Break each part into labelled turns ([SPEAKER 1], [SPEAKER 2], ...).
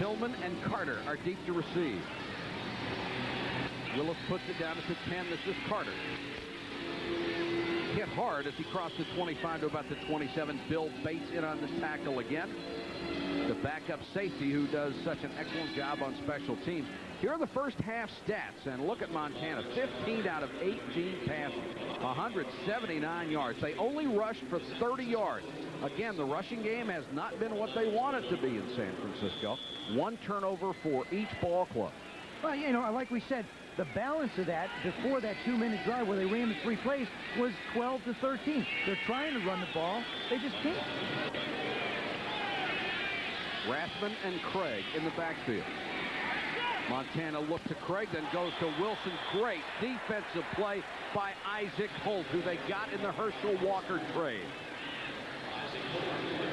[SPEAKER 1] Tillman and Carter are deep to receive. Willis puts it down to the 10. This is Carter. Hit hard as he crossed the 25 to about the 27. Bill Bates in on the tackle again. The backup safety who does such an excellent job on special teams. Here are the first half stats, and look at Montana. 15 out of 18 passing, 179 yards. They only rushed for 30 yards. Again, the rushing game has not been what they want it to be in San Francisco. One turnover for each ball club.
[SPEAKER 2] Well, you know, like we said, the balance of that before that 2-minute drive where they ran the 3 plays was 12 to 13. They're trying to run the ball. They just can't.
[SPEAKER 1] Rathman and Craig in the backfield. Montana looked to Craig, then goes to Wilson. Great defensive play by Isaac Holt, who they got in the Herschel Walker trade.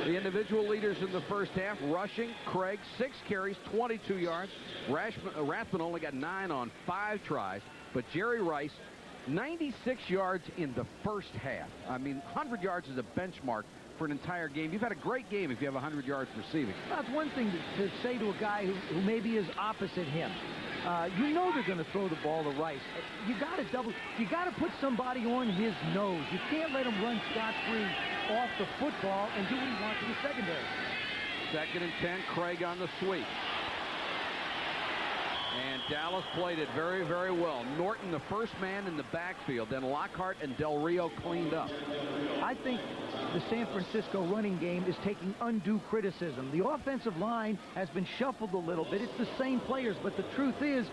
[SPEAKER 1] The individual leaders in the first half, rushing, Craig, 6 carries, 22 yards. Rathman only got 9 on 5 tries, but Jerry Rice, 96 yards in the first half. I mean, 100 yards is a benchmark for an entire game. You've had a great game if you have 100 yards receiving.
[SPEAKER 2] That's one thing to say to a guy who maybe is opposite him. You know they're going to throw the ball to Rice. You got to put somebody on his nose. You can't let him run scot-free off the football and do what he wants in the secondary. 2nd and
[SPEAKER 1] 10, Craig on the sweep. And Dallas played it very, very well. Norton, the first man in the backfield. Then Lockhart and Del Rio cleaned up.
[SPEAKER 2] I think the San Francisco running game is taking undue criticism. The offensive line has been shuffled a little bit. It's the same players, but the truth is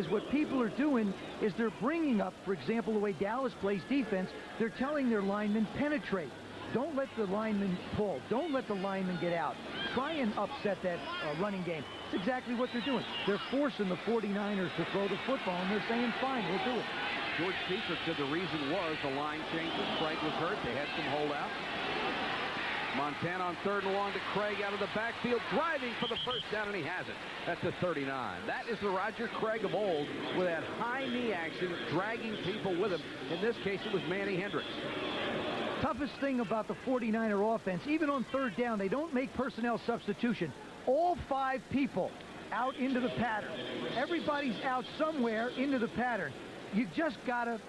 [SPEAKER 2] what people are doing is they're bringing up, for example, the way Dallas plays defense, they're telling their linemen penetrate. Don't let the linemen pull. Don't let the linemen get out. Try and upset that running game. That's exactly what they're doing. They're forcing the 49ers to throw the football, and they're saying, fine, we'll do it.
[SPEAKER 1] George Seifert said the reason was the line changes. Craig was hurt. They had some holdout. Montana on 3rd and long to Craig out of the backfield, driving for the first down, and he has it at the 39. That is the Roger Craig of old with that high knee action, dragging people with him. In this case, it was Manny Hendricks.
[SPEAKER 2] Toughest thing about the 49er offense, even on 3rd down, they don't make personnel substitution. All 5 people out into the pattern. Everybody's out somewhere into the pattern. You just gotta,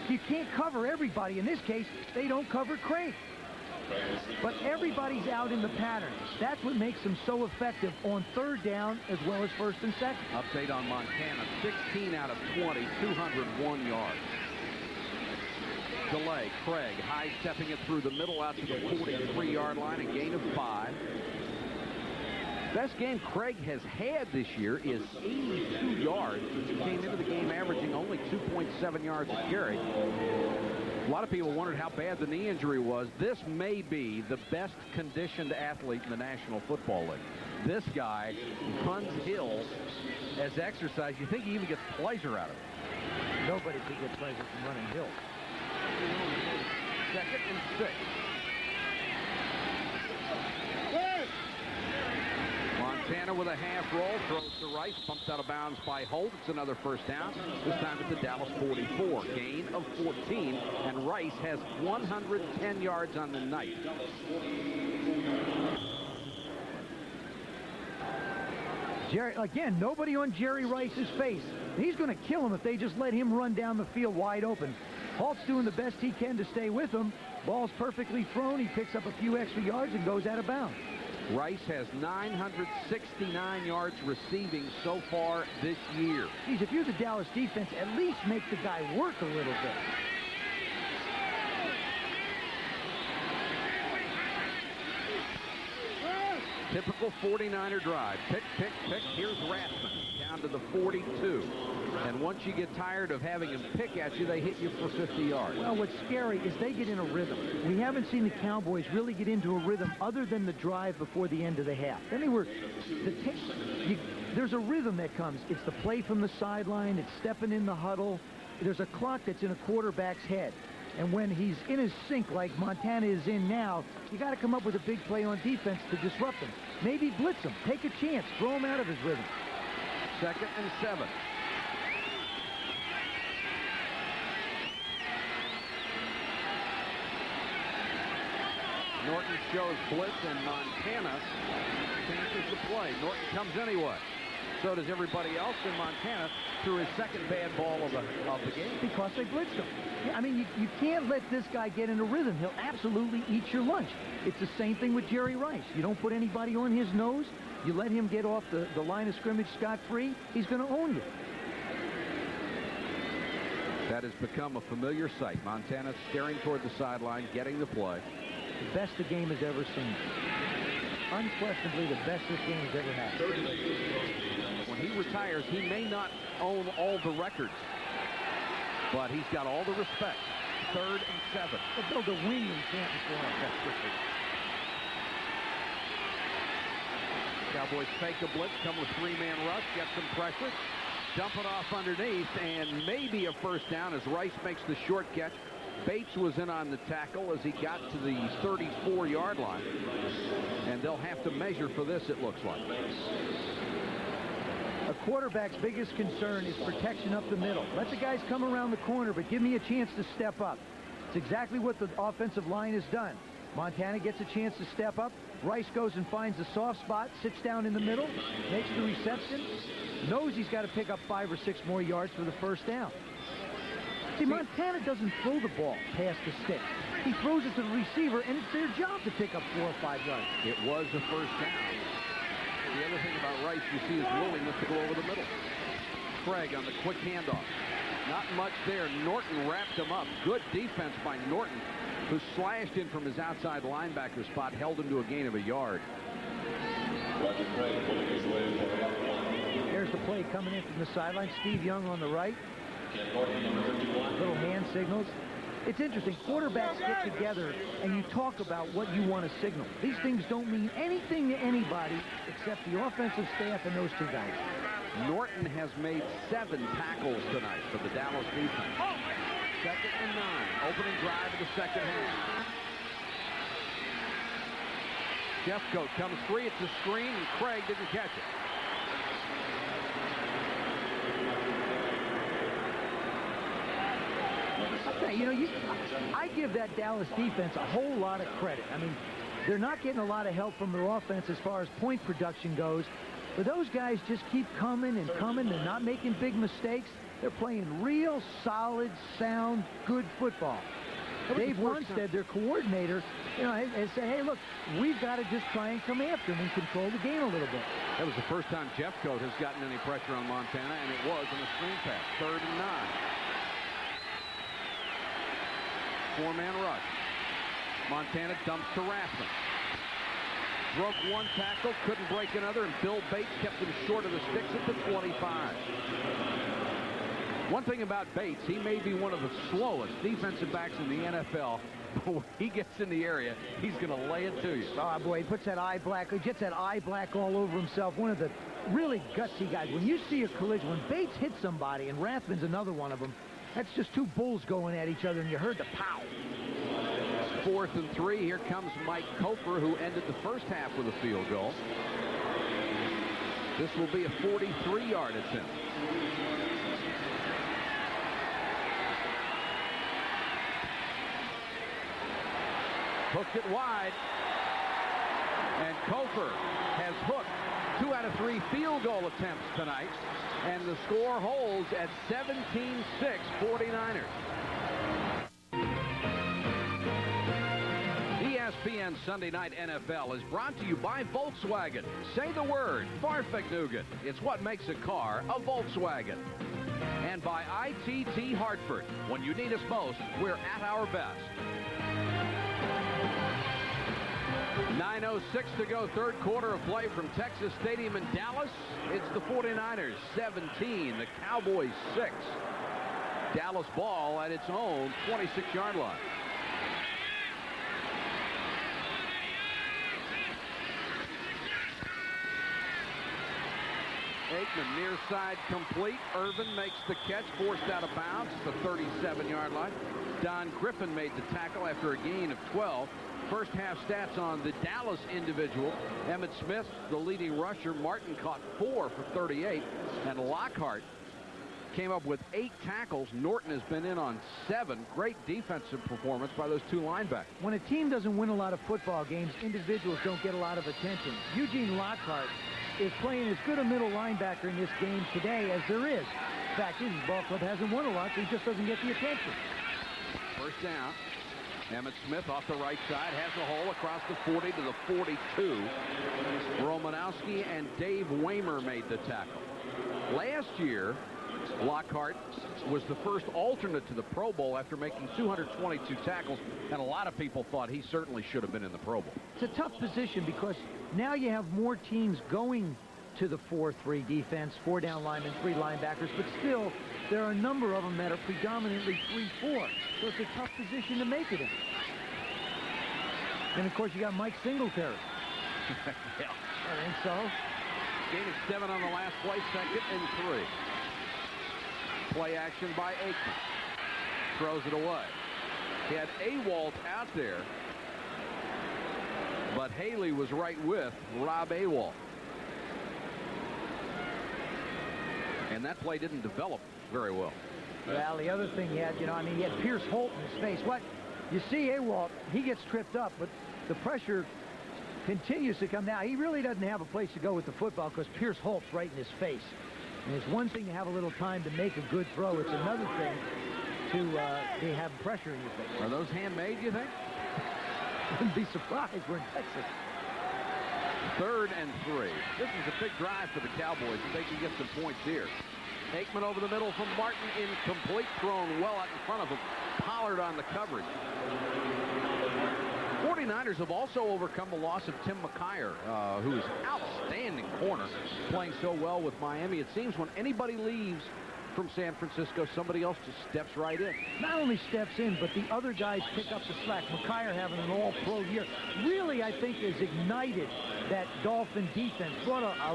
[SPEAKER 2] you can't cover everybody. In this case, they don't cover Craig. But everybody's out in the pattern. That's what makes them so effective on 3rd down as well as 1st and 2nd.
[SPEAKER 1] Update on Montana, 16 out of 20, 201 yards. Delay, Craig high-stepping it through the middle out to the 43-yard line, a gain of 5. Best game Craig has had this year is 82 yards. He came into the game averaging only 2.7 yards a carry. A lot of people wondered how bad the knee injury was. This may be the best conditioned athlete in the National Football League. This guy runs hills as exercise. You think he even gets pleasure out of it.
[SPEAKER 2] Nobody could get pleasure from running hills.
[SPEAKER 1] 2nd and 6. Montana with a half roll, throws to Rice, bumped out of bounds by Holt. It's another first down, this time at the Dallas 44. Gain of 14, and Rice has 110 yards on the night.
[SPEAKER 2] Jerry, again, nobody on Jerry Rice's face. He's going to kill him if they just let him run down the field wide open. Holt's doing the best he can to stay with him. Ball's perfectly thrown. He picks up a few extra yards and goes out of bounds.
[SPEAKER 1] Rice has 969 yards receiving so far this year.
[SPEAKER 2] Geez, if you're the Dallas defense, at least make the guy work a little bit.
[SPEAKER 1] Typical 49er drive. Pick, pick, pick. Here's Rathman down to the 42. And once you get tired of having him pick at you, they hit you for 50 yards.
[SPEAKER 2] Well, what's scary is they get in a rhythm. We haven't seen the Cowboys really get into a rhythm other than the drive before the end of the half. Then they were, there's a rhythm that comes. It's the play from the sideline. It's stepping in the huddle. There's a clock that's in a quarterback's head. And when he's in his sink like Montana is in now, you got to come up with a big play on defense to disrupt him. Maybe blitz him. Take a chance. Throw him out of his rhythm.
[SPEAKER 1] 2nd and 7. Norton shows blitz, and Montana chances the play. Norton comes anyway. So does everybody else, in Montana threw his second bad ball of the game.
[SPEAKER 2] Because they blitzed him. I mean, you can't let this guy get in a rhythm. He'll absolutely eat your lunch. It's the same thing with Jerry Rice. You don't put anybody on his nose. You let him get off the line of scrimmage scot-free. He's going to own you.
[SPEAKER 1] That has become a familiar sight. Montana staring toward the sideline, getting the play.
[SPEAKER 2] The best the game has ever seen. Unquestionably the best this game has ever had.
[SPEAKER 1] When he retires, he may not own all the records, but he's got all the respect. 3rd and 7.
[SPEAKER 2] But build a wing in Canton for him. That's quickly.
[SPEAKER 1] Cowboys fake a blitz, come with 3-man rush, get some pressure, dump it off underneath, and maybe a first down as Rice makes the short catch. Bates was in on the tackle as he got to the 34-yard line. And they'll have to measure for this, it looks like.
[SPEAKER 2] A quarterback's biggest concern is protection up the middle. Let the guys come around the corner, but give me a chance to step up. It's exactly what the offensive line has done. Montana gets a chance to step up. Rice goes and finds a soft spot, sits down in the middle, makes the reception, knows he's got to pick up 5 or 6 more yards for the first down. See, Montana doesn't throw the ball past the sticks. He throws it to the receiver, and it's their job to pick up 4 or 5 yards.
[SPEAKER 1] It was a first down. The other thing about Rice, you see his willingness to go over the middle. Craig on the quick handoff. Not much there. Norton wrapped him up. Good defense by Norton, who slashed in from his outside linebacker spot, held him to a gain of a yard.
[SPEAKER 2] There's the play coming in from the sideline. Steve Young on the right. Little hand signals. It's interesting. Quarterbacks get together and you talk about what you want to signal. These things don't mean anything to anybody except the offensive staff and those 2 guys.
[SPEAKER 1] Norton has made 7 tackles tonight for the Dallas defense. 2nd and 9. Opening drive of the second half. Jeffcoat comes free. It's a screen, and Craig didn't catch it.
[SPEAKER 2] You know, I give that Dallas defense a whole lot of credit. I mean, they're not getting a lot of help from their offense as far as point production goes. But those guys just keep coming and coming. They're not making big mistakes. They're playing real solid, sound, good football. Dave Lundstedt, their coordinator, you know, has said, hey, look, we've got to just try and come after them and control the game a little bit.
[SPEAKER 1] That was the first time Jeffcoat has gotten any pressure on Montana, and it was on a screen pass. 3rd and 9. 4-man rush. Montana dumps to Rathman. Broke 1 tackle, couldn't break another, and Bill Bates kept him short of the sticks at the 25. One thing about Bates, he may be one of the slowest defensive backs in the NFL, but when he gets in the area, he's going to lay it to you.
[SPEAKER 2] Oh, boy, he puts that eye black, he gets that eye black all over himself. One of the really gutsy guys. When you see a collision, when Bates hits somebody, and Rathman's another one of them, that's just 2 bulls going at each other, and you heard the pow.
[SPEAKER 1] 4th and 3. Here comes Mike Cofer, who ended the first half with a field goal. This will be a 43-yard attempt. Hooked it wide. And Cofer has hooked 2 out of 3 field goal attempts tonight. And the score holds at 17-6, 49ers. ESPN Sunday Night NFL is brought to you by Volkswagen. Say the word, Farfignugan. It's what makes a car a Volkswagen. And by ITT Hartford. When you need us most, we're at our best. 9:06 to go, 3rd quarter of play from Texas Stadium in Dallas. It's the 49ers 17, the Cowboys 6. Dallas ball at its own 26-yard line. Aikman near side complete. Irvin makes the catch, forced out of bounds at the 37-yard line. Don Griffin made the tackle after a gain of 12. First half stats on the Dallas individual. Emmitt Smith, the leading rusher. Martin caught 4 for 38. And Lockhart came up with 8 tackles. Norton has been in on 7. Great defensive performance by those 2 linebackers.
[SPEAKER 2] When a team doesn't win a lot of football games, individuals don't get a lot of attention. Eugene Lockhart is playing as good a middle linebacker in this game today as there is. Fact is, his ball club hasn't won a lot, so he just doesn't get the attention.
[SPEAKER 1] First down. Emmett Smith off the right side has a hole across the 40 to the 42. Romanowski and Dave Waymer made the tackle. Last year, Lockhart was the first alternate to the Pro Bowl after making 222 tackles, and a lot of people thought he certainly should have been in the Pro Bowl.
[SPEAKER 2] It's a tough position because now you have more teams going to the 4-3 defense, 4 down linemen, 3 linebackers, but still there are a number of them that are predominantly 3-4. So it's a tough position to make it in. And of course you got Mike Singletary.
[SPEAKER 1] Yeah.
[SPEAKER 2] I think so.
[SPEAKER 1] Gain of 7 on the last play, 2nd and 3. Play action by Aikman. Throws it away. He had Awalt out there, but Haley was right with Rob Awalt. And that play didn't develop very well.
[SPEAKER 2] Well, the other thing he had, he had Pierce Holt in his face. What? You see Awalt, he gets tripped up, but the pressure continues to come down. He really doesn't have a place to go with the football because Pierce Holt's right in his face. And it's one thing to have a little time to make a good throw. It's another thing to have pressure in your face.
[SPEAKER 1] Are those handmade, you think?
[SPEAKER 2] Wouldn't be surprised. We're in Texas.
[SPEAKER 1] 3rd and 3. This is a big drive for the Cowboys. They can get some points here. Aikman over the middle from Martin, incomplete, thrown well out in front of him. Pollard on the coverage. 49ers have also overcome the loss of Tim McKyer, who is an outstanding corner, playing so well with Miami. It seems when anybody leaves from San Francisco, somebody else just steps right in.
[SPEAKER 2] Not only steps in, but the other guys pick up the slack. McKyer having an all-pro year really, I think, has ignited that Dolphin defense. Brought a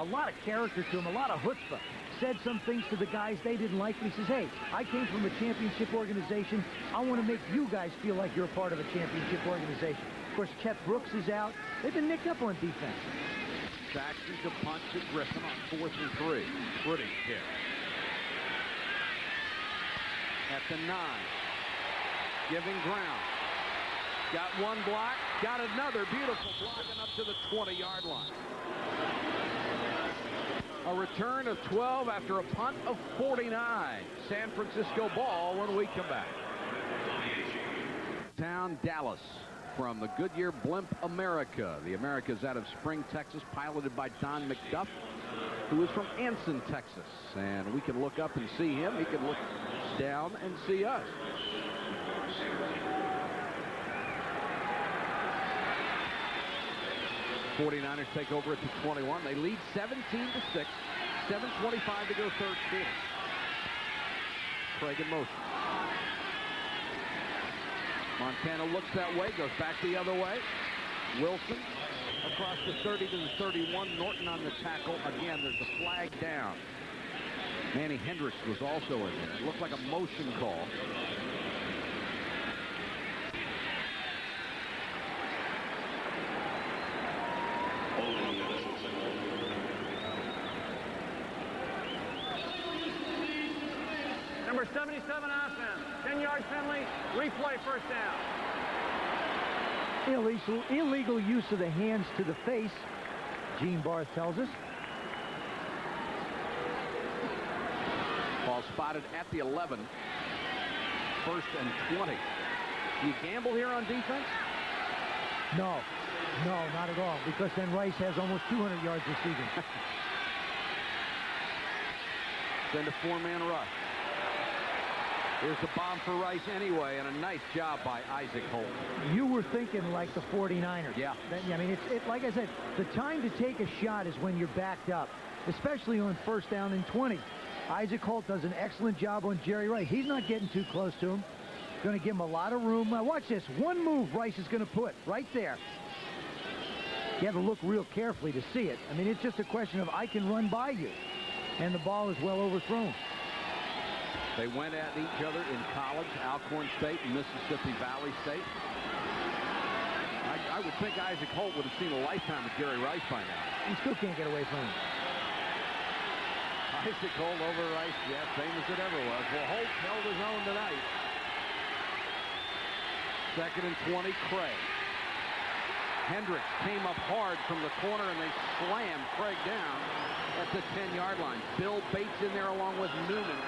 [SPEAKER 2] lot of character to him, a lot of chutzpah. Said some things to the guys they didn't like. He says, hey, I came from a championship organization. I want to make you guys feel like you're a part of a championship organization. Of course, Keth Brooks is out. They've been nicked up on defense.
[SPEAKER 1] Saxon to punch to Griffin on 4th and 3. Footing kick. At the 9. Giving ground. Got one block. Got another beautiful block and up to the 20-yard line. A return of 12 after a punt of 49. San Francisco ball when we come back. Town Dallas from the Goodyear Blimp America. The America's out of Spring, Texas, piloted by Don McDuff, who is from Anson, Texas. And we can look up and see him. He can look down and see us. '49ers take over at the 21. They lead 17-6. 7:25 to go, 3rd quarter. Craig in motion. Montana looks that way, goes back the other way. Wilson across the 30 to the 31. Norton on the tackle. Again, there's a flag down. Manny Hendricks was also in there. It looked like a motion call.
[SPEAKER 3] Number 77 offense. 10-yard penalty. Replay, first down.
[SPEAKER 2] Illegal use of the hands to the face, Gene Barth tells us.
[SPEAKER 1] Ball spotted at the 11. 1st and 20. Do you gamble here on defense?
[SPEAKER 2] No, not at all, because then Rice has almost 200 yards receiving.
[SPEAKER 1] Send a 4-man rush. Here's the bomb for Rice anyway, and a nice job by Isaac Holt.
[SPEAKER 2] You were thinking like the 49ers.
[SPEAKER 1] Yeah.
[SPEAKER 2] I mean, it's like I said, the time to take a shot is when you're backed up, especially on 1st down and 20. Isaac Holt does an excellent job on Jerry Rice. He's not getting too close to him. Going to give him a lot of room. Now watch this. One move Rice is going to put right there. You have to look real carefully to see it. I mean, it's just a question of I can run by you. And the ball is well overthrown.
[SPEAKER 1] They went at each other in college, Alcorn State and Mississippi Valley State. I would think Isaac Holt would have seen a lifetime with Jerry Rice by now.
[SPEAKER 2] You still can't get away from him.
[SPEAKER 1] Isaac Holt over Rice, yeah, same as it ever was. Well, Holt held his own tonight. 2nd and 20, Craig. Hendricks came up hard from the corner, and they slammed Craig down at the 10-yard line. Bill Bates in there along with Noonan.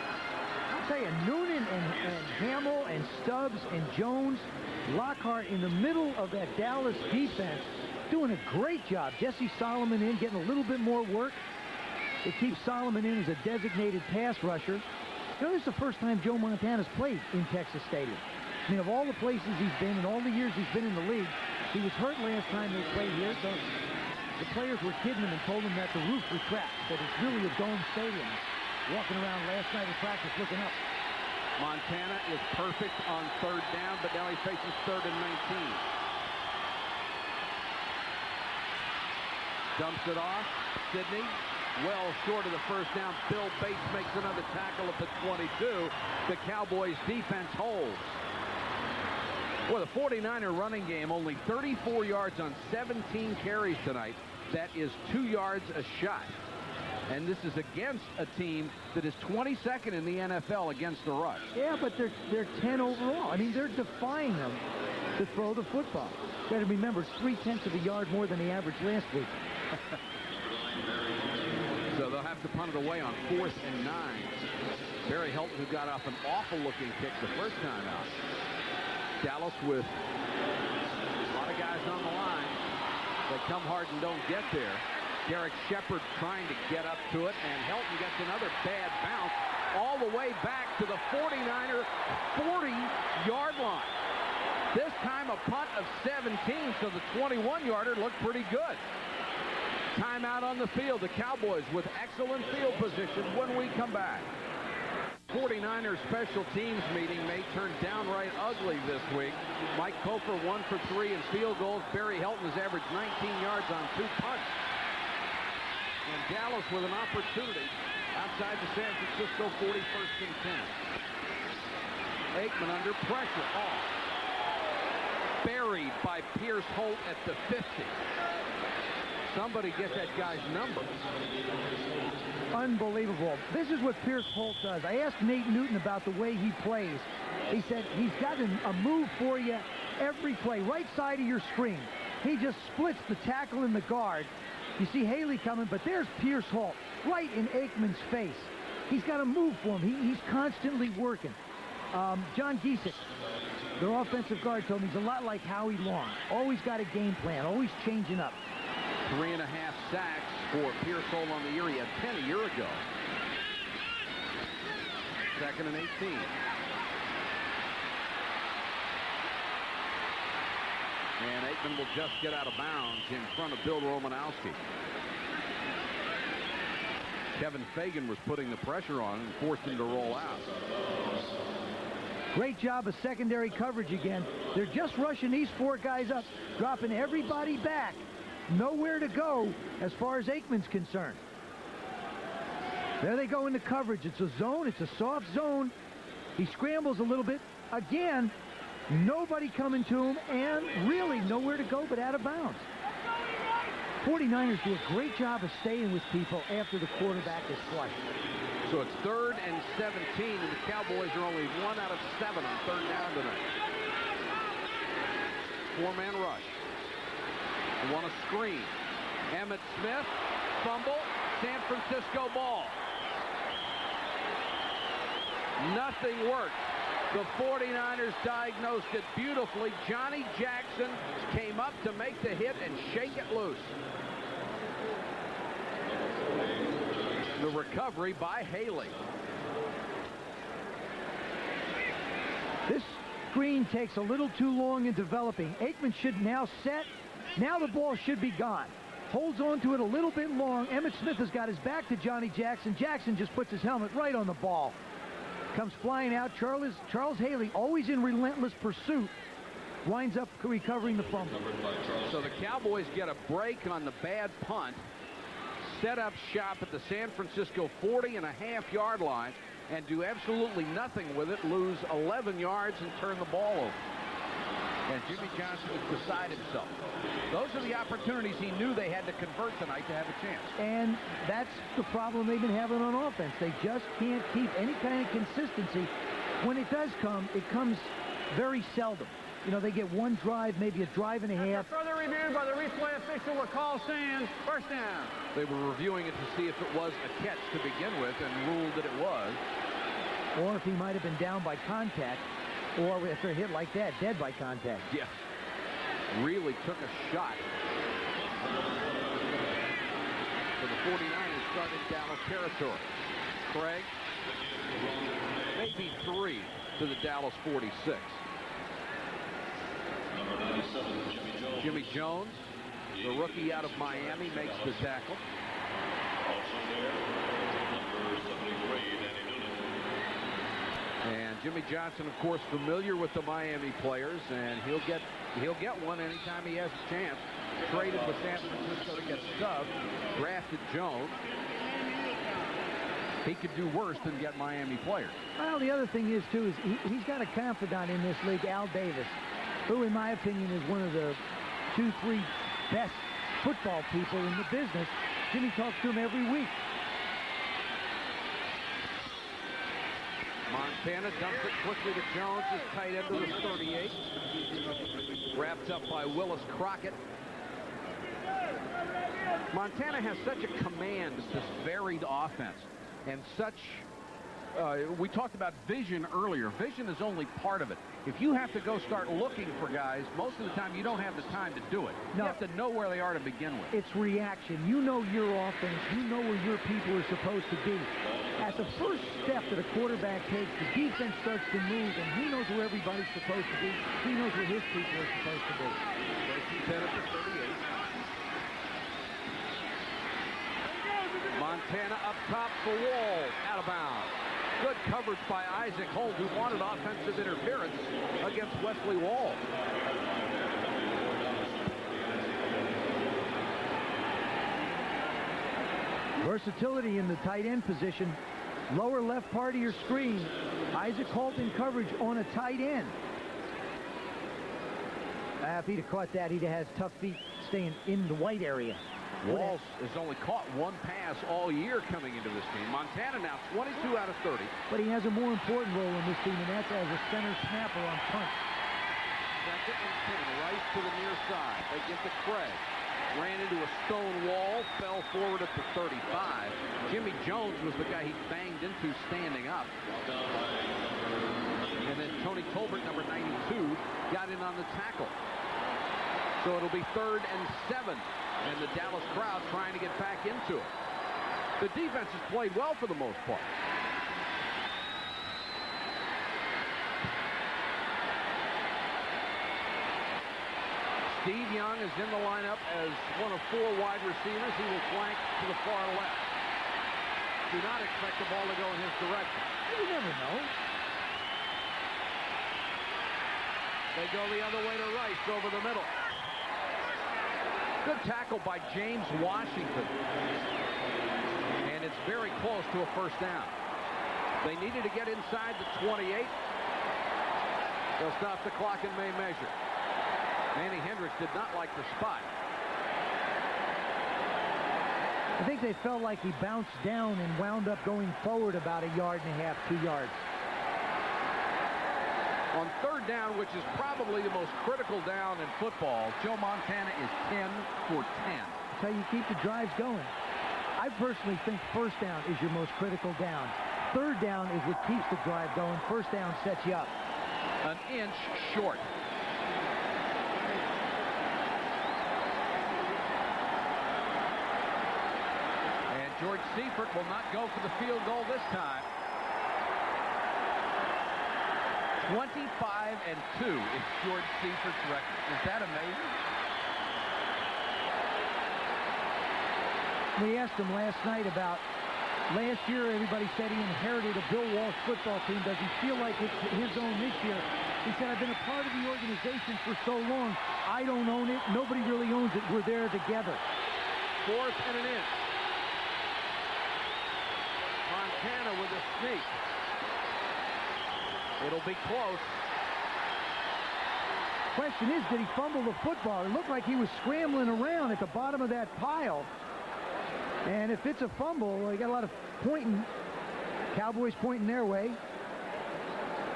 [SPEAKER 2] I'll tell you, Noonan and Hamill and Stubbs and Jones, Lockhart in the middle of that Dallas defense, doing a great job. Jesse Solomon in, getting a little bit more work. It keeps Solomon in as a designated pass rusher. You know, this is the first time Joe Montana's played in Texas Stadium. I mean, of all the places he's been and all the years he's been in the league, he was hurt last time they played here, so the players were kidding him and told him that the roof was cracked, that it's really a dome stadium. Walking around last night in practice looking up.
[SPEAKER 1] Montana is perfect on 3rd down, but now he faces 3rd and 19. Dumps it off. Sidney, well short of the 1st down. Bill Bates makes another tackle at the 22. The Cowboys defense holds. Well, the 49er running game, only 34 yards on 17 carries tonight. That is 2 yards a shot. And this is against a team that is 22nd in the NFL against the rush.
[SPEAKER 2] Yeah, but they're 10 overall. I mean, they're defying them to throw the football. You got to remember, it's 0.3 of a yard more than the average last week.
[SPEAKER 1] So they'll have to punt it away on 4th and 9. Barry Helton, who got off an awful-looking kick the first time out. Dallas with a lot of guys on the line. They come hard and don't get there. Derek Shepard trying to get up to it, and Helton gets another bad bounce all the way back to the 49er 40-yard line. This time a punt of 17, so the 21-yarder looked pretty good. Timeout on the field. The Cowboys with excellent field position when we come back. 49ers special teams meeting may turn downright ugly this week. Mike Cofer 1 for 3 in field goals. Barry Helton has averaged 19 yards on 2 punts. And Dallas with an opportunity outside the San Francisco 41st and 10. Aikman under pressure. Off. Buried by Pierce Holt at the 50. Somebody get that guy's number.
[SPEAKER 2] Unbelievable. This is what Pierce Holt does. I asked Nate Newton about the way he plays. He said he's got a move for you every play, right side of your screen. He just splits the tackle and the guard. You see Haley coming, but there's Pierce Holt right in Aikman's face. He's got a move for him. He's constantly working. John Giesick, their offensive guard, told me he's a lot like Howie Long. Always got a game plan, always changing up.
[SPEAKER 1] 3.5 sacks for Pierce Holt on the year. He had 10 a year ago. 2nd and 18. And Aikman will just get out of bounds in front of Bill Romanowski. Kevin Fagan was putting the pressure on and forced him to roll out.
[SPEAKER 2] Great job of secondary coverage again. They're just rushing these 4 guys up, dropping everybody back. Nowhere to go as far as Aikman's concerned. There they go into coverage. It's a zone. It's a soft zone. He scrambles a little bit. Again, nobody coming to him, and really nowhere to go but out of bounds. 49ers do a great job of staying with people after the quarterback is flushed.
[SPEAKER 1] So it's 3rd and 17, and the Cowboys are only 1 out of 7 on 3rd down tonight. 4-man rush. They want a screen. Emmitt Smith, fumble, San Francisco ball. Nothing worked. The 49ers diagnosed it beautifully. Johnny Jackson came up to make the hit and shake it loose. The recovery by Haley.
[SPEAKER 2] This screen takes a little too long in developing. Aikman should now set. Now the ball should be gone. Holds on to it a little bit long. Emmitt Smith has got his back to Johnny Jackson. Jackson just puts his helmet right on the ball. Comes flying out. Charles Haley, always in relentless pursuit, winds up recovering the fumble.
[SPEAKER 1] So the Cowboys get a break on the bad punt. Set up shop at the San Francisco 40.5-yard line and do absolutely nothing with it. Lose 11 yards and turn the ball over. And Jimmy Johnson is beside himself. Those are the opportunities he knew they had to convert tonight to have a chance.
[SPEAKER 2] And that's the problem they've been having on offense. They just can't keep any kind of consistency. When it does come, it comes very seldom. You know, they get one drive, maybe a drive and a half.
[SPEAKER 3] After further review by the replay official, the call stands. First down.
[SPEAKER 1] They were reviewing it to see if it was a catch to begin with and ruled that it was.
[SPEAKER 2] Or if he might have been down by contact, or if they're hit like that, dead by contact.
[SPEAKER 1] Yeah. Really took a shot. For the 49ers starting Dallas territory. Craig, maybe 3 to the Dallas 46. Jimmy Jones, the rookie out of Miami, makes the tackle. And Jimmy Johnson, of course, familiar with the Miami players, and he'll get one anytime he has a chance. Traded with San Francisco to get stubbed, drafted Jones. He could do worse than get Miami players.
[SPEAKER 2] Well, the other thing is, too, is he's got a confidant in this league, Al Davis, who, in my opinion, is one of the 2-3 best football people in the business. Jimmy talks to him every week.
[SPEAKER 1] Montana dumps it quickly to Jones, his tight end to the 38. Wrapped up by Willis Crockett. Montana has such a command of this varied offense, and such, we talked about vision earlier. Vision is only part of it. If you have to go start looking for guys, most of the time you don't have the time to do it. No. You have to know where they are to begin with.
[SPEAKER 2] It's reaction. You know your offense. You know where your people are supposed to be. At the first step that a quarterback takes, the defense starts to move, and he knows where everybody's supposed to be. He knows where his people are supposed to be.
[SPEAKER 1] Montana up top for Wall, out of bounds. Good coverage by Isaac Holt, who wanted offensive interference against Wesley Wall.
[SPEAKER 2] Versatility in the tight end position. Lower left part of your screen. Isaac Holt in coverage on a tight end. If he'd have caught that, he'd have had tough feet staying in the white area.
[SPEAKER 1] Walls has only caught one pass all year coming into this team. Montana now 22 out of 30.
[SPEAKER 2] But he has a more important role in this team, and that's as a center snapper on punt.
[SPEAKER 1] Second and 10, right to the near side. They get to Craig. Ran into a stone wall, fell forward at the 35. Jimmy Jones was the guy he banged into standing up. And then Tony Tolbert, number 92, got in on the tackle. So it'll be 3rd and 7. And the Dallas crowd trying to get back into it. The defense has played well for the most part. Steve Young is in the lineup as one of 4 wide receivers. He will flank to the far left. Do not expect the ball to go in his direction.
[SPEAKER 2] You never know.
[SPEAKER 1] They go the other way to Rice over the middle. Good tackle by James Washington. And it's very close to a first down. They needed to get inside the 28. They'll stop the clock and may measure. Manny Hendricks did not like the spot.
[SPEAKER 2] I think they felt like he bounced down and wound up going forward about 1.5 yards, 2 yards.
[SPEAKER 1] On 3rd down, which is probably the most critical down in football, Joe Montana is 10 for 10.
[SPEAKER 2] That's how you keep the drives going. I personally think 1st down is your most critical down. 3rd down is what keeps the drive going. 1st down sets you up.
[SPEAKER 1] An inch short. And George Seifert will not go for the field goal this time. 25-2 is George Seifert's record. Is that amazing?
[SPEAKER 2] We asked him last night about last year. Everybody said he inherited a Bill Walsh football team. Does he feel like it's his own this year? He said, I've been a part of the organization for so long. I don't own it. Nobody really owns it. We're there together.
[SPEAKER 1] 4th and an inch. Montana with a sneak. It'll be close.
[SPEAKER 2] question is, did he fumble the football? It looked like he was scrambling around at the bottom of that pile. And if it's a fumble, well, you got a lot of pointing. Cowboys pointing their way.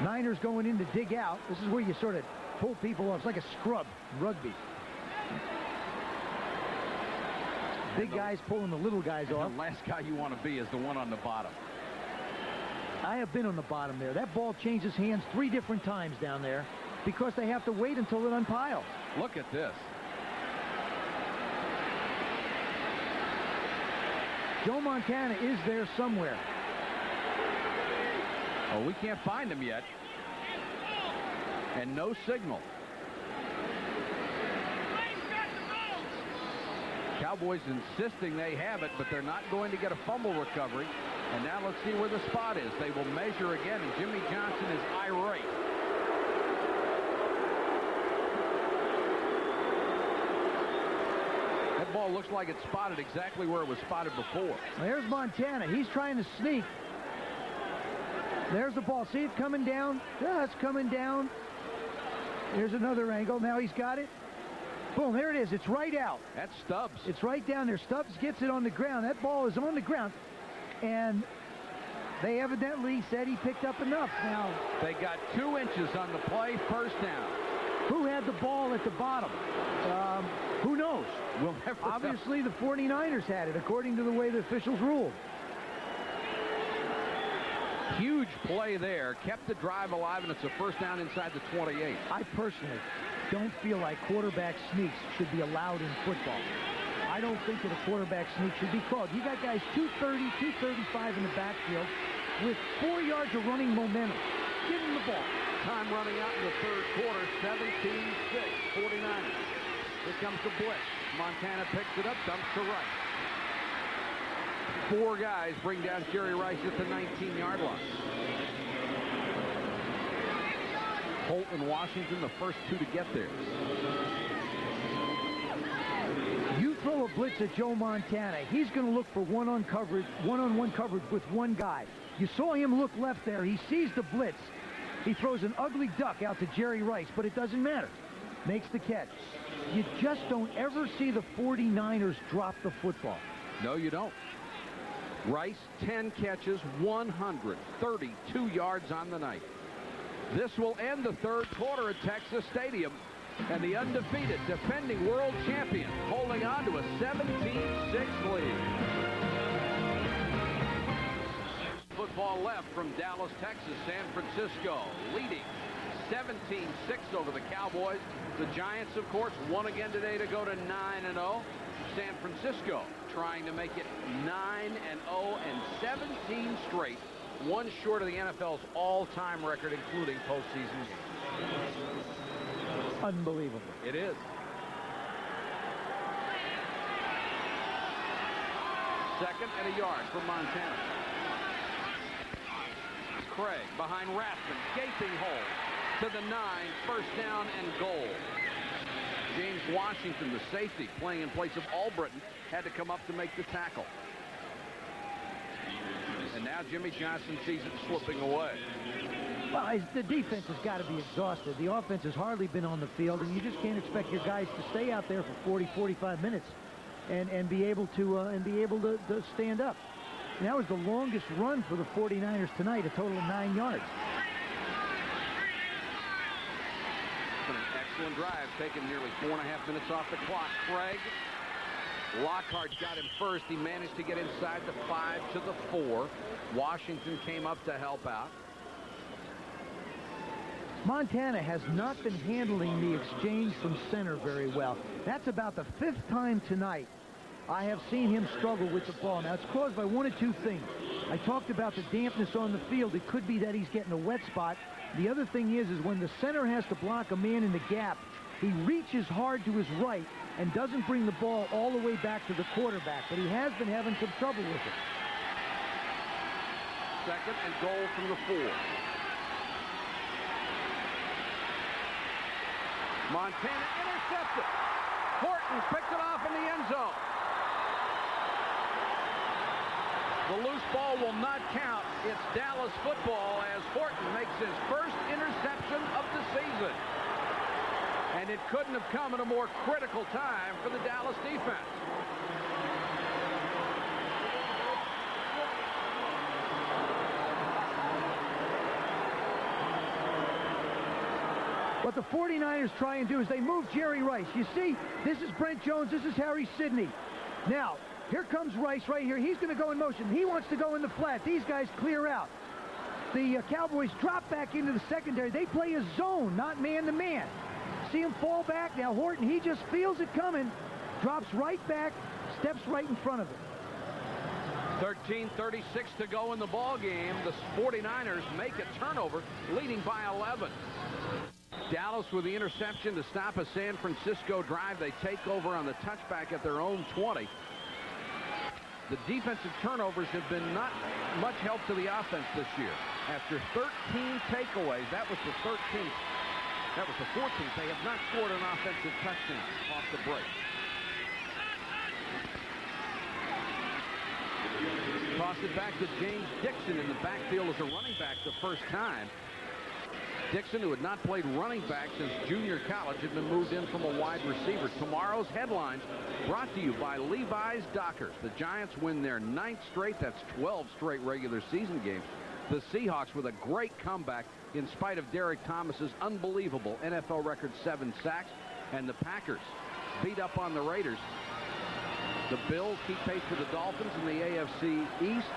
[SPEAKER 2] Niners going in to dig out. This is where you sort of pull people off. It's like a scrub in rugby. Big guys pulling the little guys off.
[SPEAKER 1] The last guy you want to be is the one on the bottom.
[SPEAKER 2] I have been on the bottom there. That ball changes hands 3 different times down there because they have to wait until it unpiles.
[SPEAKER 1] Look at this.
[SPEAKER 2] Joe Montana is there somewhere.
[SPEAKER 1] Oh, we can't find him yet. And no signal. Cowboys insisting they have it, but they're not going to get a fumble recovery. And now let's see where the spot is. They will measure again, and Jimmy Johnson is irate. That ball looks like it's spotted exactly where it was spotted before.
[SPEAKER 2] Well, there's Montana. He's trying to sneak. There's the ball. See it coming down? Yeah, it's coming down. Here's another angle. Now he's got it. Boom, there it is. It's right out.
[SPEAKER 1] That's Stubbs.
[SPEAKER 2] It's right down there. Stubbs gets it on the ground. That ball is on the ground. And they evidently said he picked up enough. Now,
[SPEAKER 1] they got 2 inches on the play, first down.
[SPEAKER 2] Who had the ball at the bottom? Who knows?
[SPEAKER 1] We'll never
[SPEAKER 2] Obviously, the 49ers had it, according to the way the officials ruled.
[SPEAKER 1] Huge play there. Kept the drive alive, and it's a first down inside the 28.
[SPEAKER 2] I personally don't feel like quarterback sneaks should be allowed in football. I don't think that a quarterback sneak should be called. You got guys 230, 235 in the backfield with 4 yards of running momentum. Give them the ball.
[SPEAKER 1] Time running out in the third quarter, 17-6, 49ers. Here comes the blitz. Montana picks it up, dumps to right. 4 guys bring down Jerry Rice at the 19-yard line. Holt and Washington, the first 2 to get there.
[SPEAKER 2] You throw a blitz at Joe Montana, he's going to look for one-on-one coverage with one guy. You saw him look left there. He sees the blitz. He throws an ugly duck out to Jerry Rice, but it doesn't matter. Makes the catch. You just don't ever see the 49ers drop the football.
[SPEAKER 1] No, you don't. Rice, 10 catches, 132 yards on the night. This will end the third quarter at Texas Stadium, and the undefeated defending world champion holding on to a 17-6 lead. Football left from Dallas, Texas. San Francisco leading 17-6 over the Cowboys. The Giants, of course, won again today to go to 9-0. San Francisco trying to make it 9-0 and 17 straight, one short of the NFL's all-time record, including postseason games.
[SPEAKER 2] Unbelievable.
[SPEAKER 1] It is. Second and a yard for Montana. Craig behind Rathman, gaping hole to the 9, first down and goal. James Washington, the safety, playing in place of Albritton, had to come up to make the tackle. And now Jimmy Johnson sees it slipping away.
[SPEAKER 2] Well, the defense has got to be exhausted. The offense has hardly been on the field, and you just can't expect your guys to stay out there for 40, 45 minutes and be able to stand up. And that was the longest run for the 49ers tonight, a total of 9 yards.
[SPEAKER 1] An excellent drive, taking nearly 4.5 minutes off the clock. Craig, Lockhart got him first. He managed to get inside the 5 to the 4. Washington came up to help out.
[SPEAKER 2] Montana has not been handling the exchange from center very well. That's about the 5th time tonight I have seen him struggle with the ball. Now, it's caused by one of 2 things. I talked about the dampness on the field. It could be that he's getting a wet spot. The other thing is when the center has to block a man in the gap, he reaches hard to his right and doesn't bring the ball all the way back to the quarterback. But he has been having some trouble with it.
[SPEAKER 1] Second and goal from the 4. Montana intercepted. Horton picked it off in the end zone. The loose ball will not count. It's Dallas football as Horton makes his first interception of the season. And it couldn't have come at a more critical time for the Dallas defense.
[SPEAKER 2] What the 49ers try and do is they move Jerry Rice. You see, this is Brent Jones, this is Harry Sidney. Now, here comes Rice right here. He's going to go in motion. He wants to go in the flat. These guys clear out. The Cowboys drop back into the secondary. They play a zone, not man-to-man. See him fall back. Now Horton, he just feels it coming, drops right back, steps right in front of it.
[SPEAKER 1] 13:36 to go in the ball game. The 49ers make a turnover, leading by 11. Dallas with the interception to stop a San Francisco drive. They take over on the touchback at their own 20. The defensive turnovers have been not much help to the offense this year. After 13 takeaways, that was the 13th. That was the 14th. They have not scored an offensive touchdown off the break. Toss it back to James Dixon in the backfield as a running back the first time. Dixon, who had not played running back since junior college, had been moved in from a wide receiver. Tomorrow's headlines brought to you by Levi's Dockers. The Giants win their 9th straight. That's 12 straight regular season games. The Seahawks with a great comeback in spite of Derek Thomas's unbelievable NFL record 7 sacks. And the Packers beat up on the Raiders. The Bills keep pace with the Dolphins in the AFC East.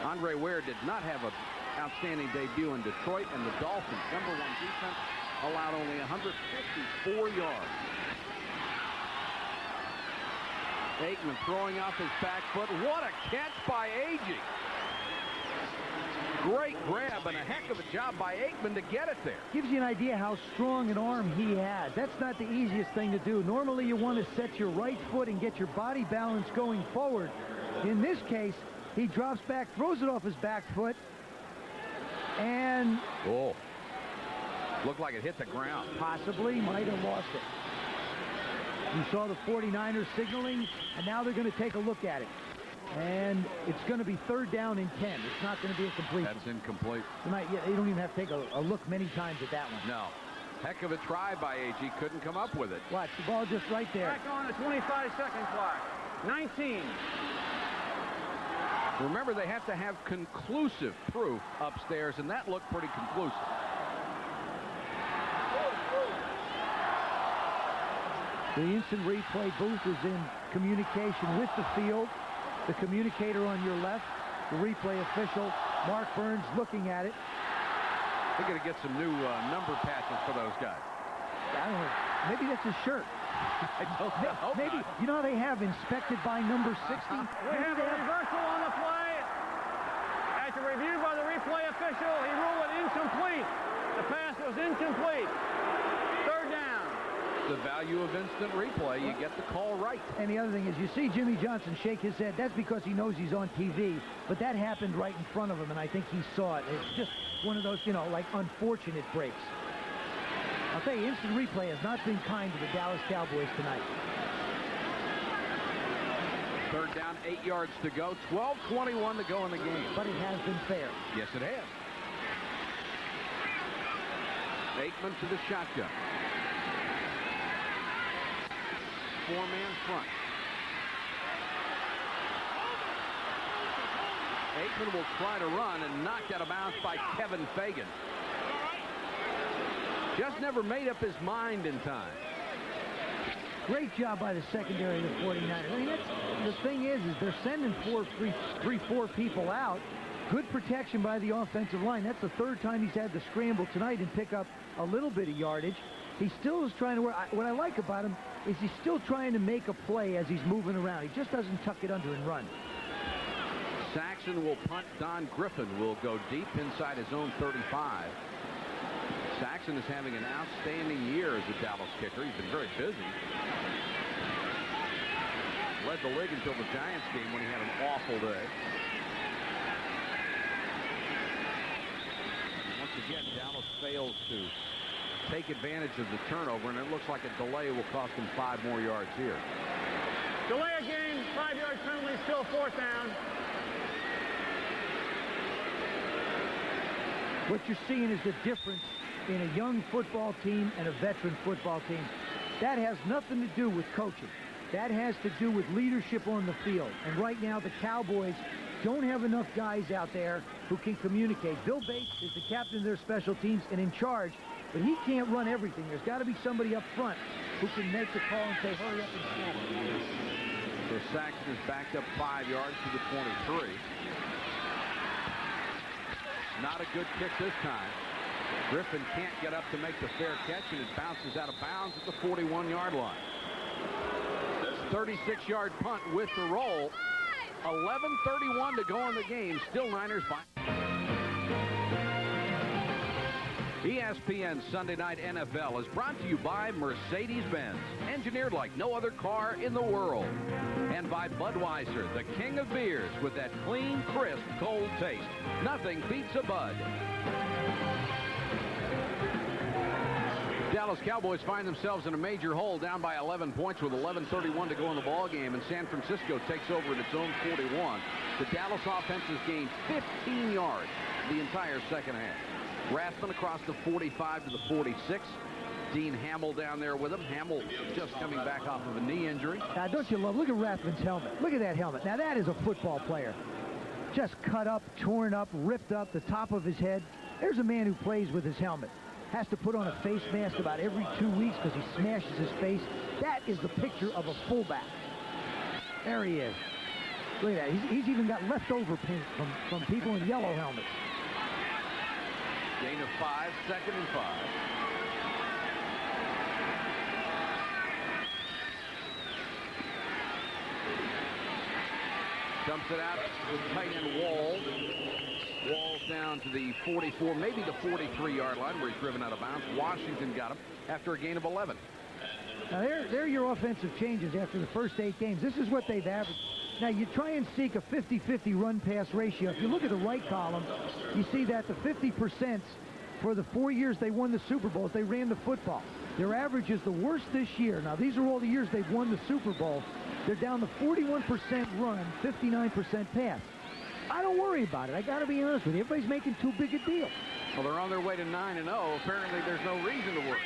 [SPEAKER 1] Andre Ware did not have an outstanding debut in Detroit, and the Dolphins, #1 defense, allowed only 154 yards. Aikman throwing off his back foot. What a catch by Agee. Great grab and a heck of a job by Aikman to get it there.
[SPEAKER 2] Gives you an idea how strong an arm he has. That's not the easiest thing to do. Normally you want to set your right foot and get your body balance going forward. In this case, he drops back, throws it off his back foot, and...
[SPEAKER 1] Oh. Looked like it hit the ground.
[SPEAKER 2] Possibly, might have lost it. You saw the 49ers signaling, and now they're going to take a look at it. And it's going to be 3rd down and 10. It's not going to be a completion.
[SPEAKER 1] That's incomplete.
[SPEAKER 2] They don't even have to take a look many times at that one.
[SPEAKER 1] No. Heck of a try by Agee. Couldn't come up with it.
[SPEAKER 2] Watch, the ball just right there.
[SPEAKER 3] Back on the 25-second clock. 19.
[SPEAKER 1] Remember, they have to have conclusive proof upstairs, and that looked pretty conclusive.
[SPEAKER 2] The instant replay booth is in communication with the field. The communicator on your left, the replay official, Mark Burns, looking at it.
[SPEAKER 1] They're going to get some new number patches for those guys.
[SPEAKER 2] I don't know. Maybe that's his shirt.
[SPEAKER 1] I don't know.
[SPEAKER 2] Maybe. You know how they have inspected by number 60?
[SPEAKER 3] We have a reversal on the play. After review by the replay official, he ruled it incomplete. The pass was incomplete. 3rd down.
[SPEAKER 1] The value of instant replay, you get the call right.
[SPEAKER 2] And the other thing is, you see Jimmy Johnson shake his head. That's because he knows he's on TV. But that happened right in front of him, and I think he saw it. It's just one of those, like unfortunate breaks. I'll tell you, instant replay has not been kind to the Dallas Cowboys tonight.
[SPEAKER 1] 3rd down, 8 yards to go. 12:21 to go in the game.
[SPEAKER 2] But it has been fair.
[SPEAKER 1] Yes, it has. Aikman to the shotgun. 4-man front. Aikman will try to run and knocked out of bounds by Kevin Fagan. Just never made up his mind in time.
[SPEAKER 2] Great job by the secondary of the 49ers. I mean, the thing is they're sending 4 people out. Good protection by the offensive line. That's the 3rd time he's had to scramble tonight and pick up a little bit of yardage. He still is trying to work. What I like about him is he's still trying to make a play as he's moving around. He just doesn't tuck it under and run.
[SPEAKER 1] Saxon will punt. Don Griffin will go deep inside his own 35. Saxon is having an outstanding year as a Dallas kicker. He's been very busy. Led the league until the Giants game when he had an awful day. Once again, Dallas fails to take advantage of the turnover, and it looks like a delay will cost them 5 more yards here.
[SPEAKER 3] Delay a game, 5-yard penalty, still 4th down.
[SPEAKER 2] What you're seeing is the difference in a young football team and a veteran football team. That has nothing to do with coaching. That has to do with leadership on the field. And right now, the Cowboys don't have enough guys out there who can communicate. Bill Bates is the captain of their special teams and in charge, but he can't run everything. There's got to be somebody up front who can make the call and say, hurry up and snap it.
[SPEAKER 1] So Saxon is backed up 5 yards to the 23. Not a good kick this time. Griffin can't get up to make the fair catch, and it bounces out of bounds at the 41-yard line. 36-yard punt with the roll. 11:31 to go in the game. Still Niners by. ESPN Sunday Night NFL is brought to you by Mercedes-Benz, engineered like no other car in the world. And by Budweiser, the king of beers, with that clean, crisp, cold taste. Nothing beats a Bud. Dallas Cowboys find themselves in a major hole, down by 11 points with 11:31 to go in the ball game, and San Francisco takes over at its own 41. The Dallas offense has gained 15 yards the entire second half. Rathman across the 45 to the 46. Dean Hamill down there with him. Hamill just coming back off of a knee injury.
[SPEAKER 2] Now, don't you love, look at Rathman's helmet. Look at that helmet. Now, that is a football player. Just cut up, torn up, ripped up the top of his head. There's a man who plays with his helmet. Has to put on a face mask about every 2 weeks because he smashes his face. That is the picture of a fullback. There he is. Look at that. He's even got leftover paint from people in yellow helmets.
[SPEAKER 1] Gain of 5, 2nd and 5. Dumps it out with tight end Wall. Wall's down to the 44, maybe the 43-yard line, where he's driven out of bounds. Washington got him after a gain of 11.
[SPEAKER 2] Now, they're your offensive changes after the first 8 games. This is what they've averaged. Now, you try and seek a 50-50 run-pass ratio. If you look at the right column, you see that the 50% for the 4 years they won the Super Bowls, they ran the football. Their average is the worst this year. Now, these are all the years they've won the Super Bowl. They're down to 41% run, 59% pass. I don't worry about it. I got to be honest with you. Everybody's making too big a deal.
[SPEAKER 1] Well, they're on their way to 9-0. Apparently, there's no reason to worry.